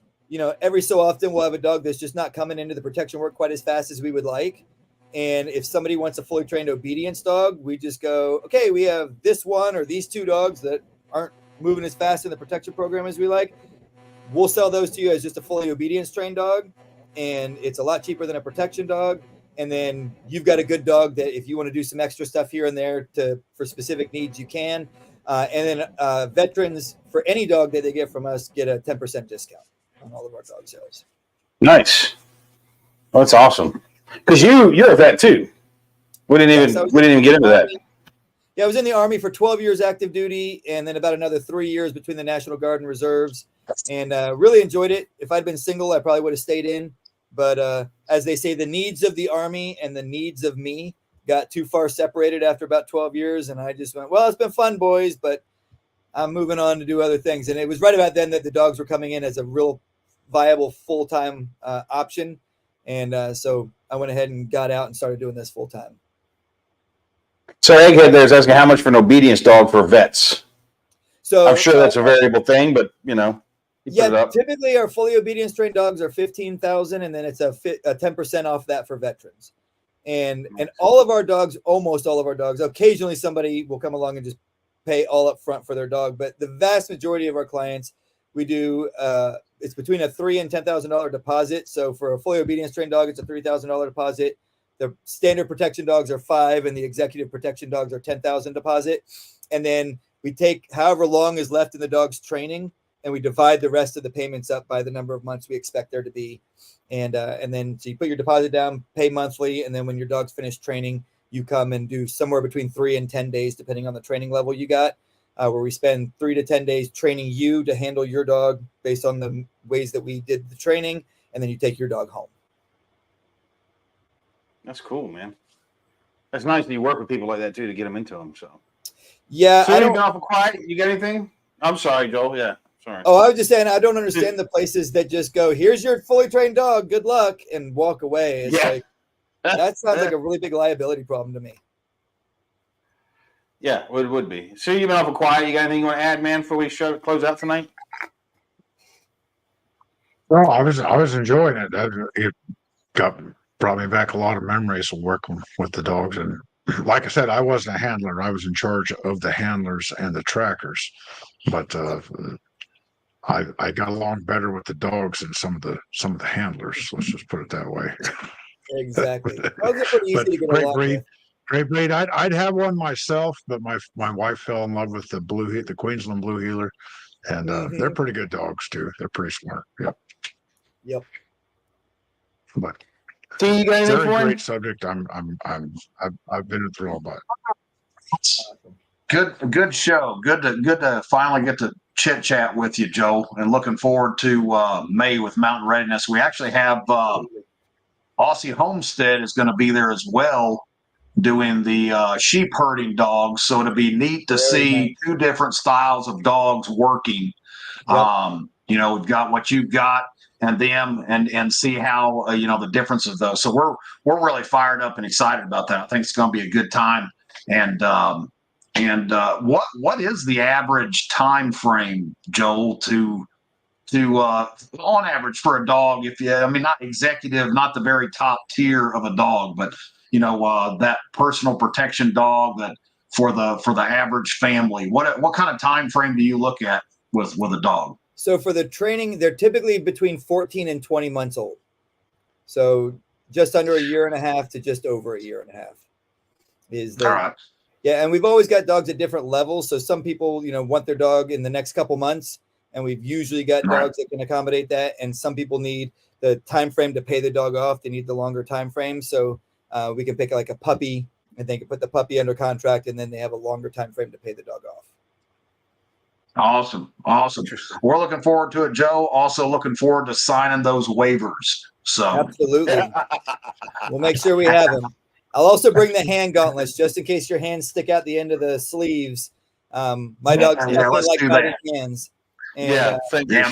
every so often we'll have a dog that's just not coming into the protection work quite as fast as we would like. And if somebody wants a fully trained obedience dog, we just go, okay, we have this one or these 2 dogs that aren't moving as fast in the protection program as we like. We'll sell those to you as just a fully obedience trained dog. And it's a lot cheaper than a protection dog. And then you've got a good dog that if you want to do some extra stuff here and there for specific needs, you can. And then veterans, for any dog that they get from us, get a 10% discount on all of our dog sales. Nice. Well, that's awesome. Because you're a vet too. We didn't even get into that. Yeah, I was in the Army for 12 years active duty, and then about another 3 years between the National Guard and Reserves, and really enjoyed it. If I'd been single, I probably would have stayed in. But as they say, the needs of the Army and the needs of me got too far separated after about 12 years, and I just went, well, it's been fun, boys, but I'm moving on to do other things. And it was right about then that the dogs were coming in as a real viable full-time option. And so I went ahead and got out and started doing this full time. So Egghead there is asking how much for an obedience dog for vets. So I'm sure that's a variable thing, but you know, you put it yeah, up. typically our fully obedience trained dogs are 15,000, and then it's a 10% off that for veterans. And all of our dogs, almost all of our dogs, occasionally somebody will come along and just pay all up front for their dog, but the vast majority of our clients, we do it's between a $3,000 and $10,000 deposit. So for a fully obedience trained dog, it's a $3,000 deposit. The standard protection dogs are $5,000, and the executive protection dogs are $10,000 deposit. And then we take however long is left in the dog's training, and we divide the rest of the payments up by the number of months we expect there to be. And then so you put your deposit down, pay monthly, and then when your dog's finished training, you come and do somewhere between 3 and 10 days, depending on the training level you got, where we spend 3 to 10 days training you to handle your dog based on the ways that we did the training, and then you take your dog home. That's cool, man. That's nice that you work with people like that too to get them into them. So Yeah, so I you've don't. been awful quiet. You got anything? I'm sorry, Joel. Yeah, sorry. Oh, I was just saying I don't understand the places that just go, "Here's your fully trained dog, good luck," and walk away. It's Yeah. like that sounds like a really big liability problem to me. Yeah, it would be. So you've been awful quiet. You got anything you want to add, man, before we close out tonight? Well, I was enjoying it. It brought me back a lot of memories of working with the dogs. And like I said, I wasn't a handler. I was in charge of the handlers and the trackers. But I got along better with the dogs than some of the handlers. Let's just put it that way. Exactly. Dogs are pretty easy But to get great along breed. with. Great breed. I'd have one myself, but my wife fell in love with the Queensland Blue Heeler, and they're pretty good dogs too. They're pretty smart. Yep. Yep. But T, you got anything very for him? great subject. I've been enthralled by it. Good show. Good to finally get to chit chat with you, Joe. And looking forward to May with Mountain Readiness. We actually have Aussie Homestead is going to be there as well, doing the sheep herding dogs. So it'll be neat to see two different styles of dogs working. Yep. We've got what you've got and them, and see how the difference of those. So we're really fired up and excited about that. I think it's going to be a good time. And what is the average time frame, Joel, to on average for a dog? Not executive, not the very top tier of a dog, but that personal protection dog that for the average family, what kind of time frame do you look at with a dog? So for the training, they're typically between 14 and 20 months old. So just under a year and a half to just over a year and a half is the, All right. Yeah. And we've always got dogs at different levels. So some people, want their dog in the next couple months, and we've usually got dogs that can accommodate that. And some people need the time frame to pay the dog off. They need the longer time frame. So we can pick like a puppy, and they can put the puppy under contract, and then they have a longer time frame to pay the dog off. Awesome. We're looking forward to it, Joe. Also looking forward to signing those waivers. So Absolutely. We'll make sure we have them. I'll also bring the hand gauntlets just in case your hands stick out the end of the sleeves. My dogs definitely like fighting hands. And,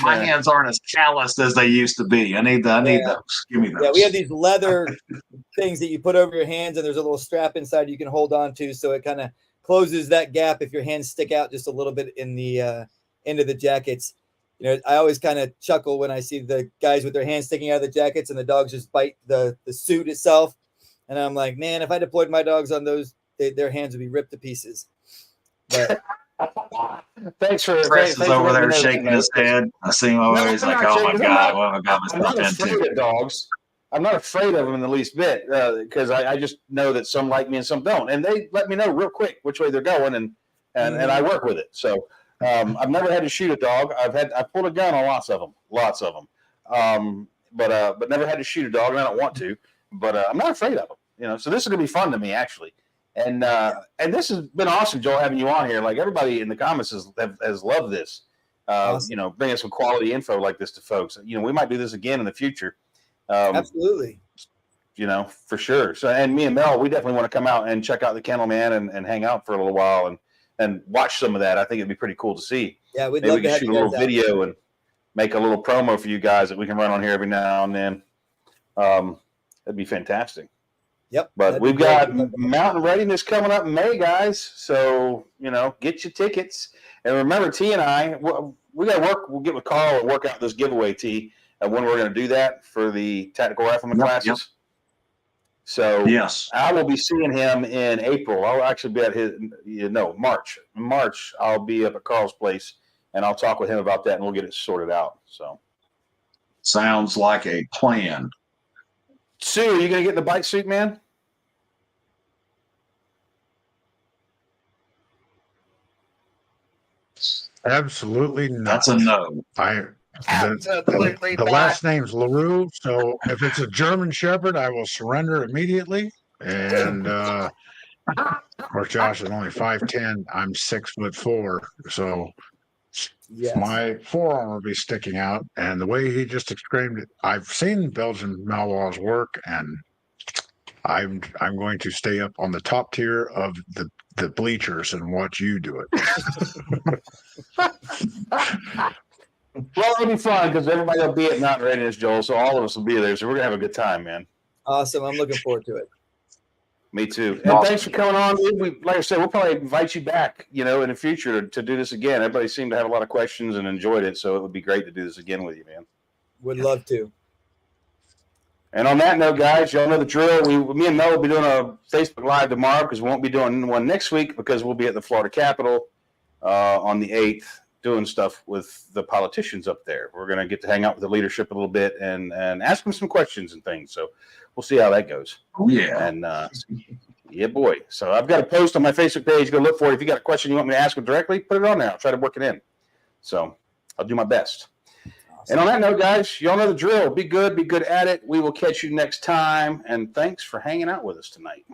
my hands aren't as calloused as they used to be. I need those. Give me those. Yeah, we have these leather things that you put over your hands, and there's a little strap inside you can hold on to, so it kind of closes that gap if your hands stick out just a little bit in the end of the jackets. I always kind of chuckle when I see the guys with their hands sticking out of the jackets and the dogs just bite the suit itself. And I'm like, man, if I deployed my dogs on those, their hands would be ripped to pieces. But Thanks for Chris is over there shaking his head. I see him over there. He's like, "Oh my god, what have I got I'm not myself afraid into?" of dogs. I'm not afraid of them in the least bit because I just know that some like me and some don't, and they let me know real quick which way they're going, and I work with it. So I've never had to shoot a dog. I pulled a gun on lots of them, but never had to shoot a dog, and I don't want to. But I'm not afraid of them. So this is gonna be fun to me actually, and this has been awesome, Joel, having you on here. Like everybody in the comments has loved this. Awesome. Bringing some quality info like this to folks. We might do this again in the future. Absolutely. For sure. So, and me and Mel, we definitely want to come out and check out the Kennel Man and hang out for a little while and watch some of that. I think it'd be pretty cool to see. Yeah, we'd Maybe love we to can have shoot you a guys little out. video and make a little promo for you guys that we can run on here every now and then. That'd be fantastic. Yep. But that'd be we've great. got Mountain Readiness coming up in May, guys. So, get your tickets. And remember, T and I, we got to work. We'll get with Carl and work out this giveaway, T, and when we're going to do that for the tactical rifleman classes. Yep. So Yes. I will be seeing him in April. I'll actually be at March. In March, I'll be up at Carl's place, and I'll talk with him about that, and we'll get it sorted out. So, Sounds like a plan. Sue, are you going to get in the bike suit, man? Absolutely not. That's a no. The last name's LaRue, so if it's a German Shepherd, I will surrender immediately. And of course, Josh is only 5'10". I'm 6'4", so Yes. my forearm will be sticking out. And the way he just exclaimed it, I've seen Belgian Malinois work, and I'm going to stay up on the top tier of the bleachers and watch you do it. Well, it'll be fun because everybody will be at Mountain Readiness, Joel. So all of us will be there. So we're gonna have a good time, man. Awesome. I'm looking forward to it. Me too. And thanks for coming on. Like I said, we'll probably invite you back, in the future to do this again. Everybody seemed to have a lot of questions and enjoyed it, so it would be great to do this again with you, man. Would love to. And on that note, guys, y'all know the drill. Me and Mel will be doing a Facebook Live tomorrow because we won't be doing one next week because we'll be at the Florida Capitol on the 8th doing stuff with the politicians up there. We're going to get to hang out with the leadership a little bit and ask them some questions and things. So we'll see how that goes. Oh, yeah. And yeah, boy. So I've got a post on my Facebook page. Go look for it. If you got a question you want me to ask them directly, put it on there. I'll try to work it in. So I'll do my best. Awesome. And on that note, guys, y'all know the drill. Be good at it. We will catch you next time. And thanks for hanging out with us tonight.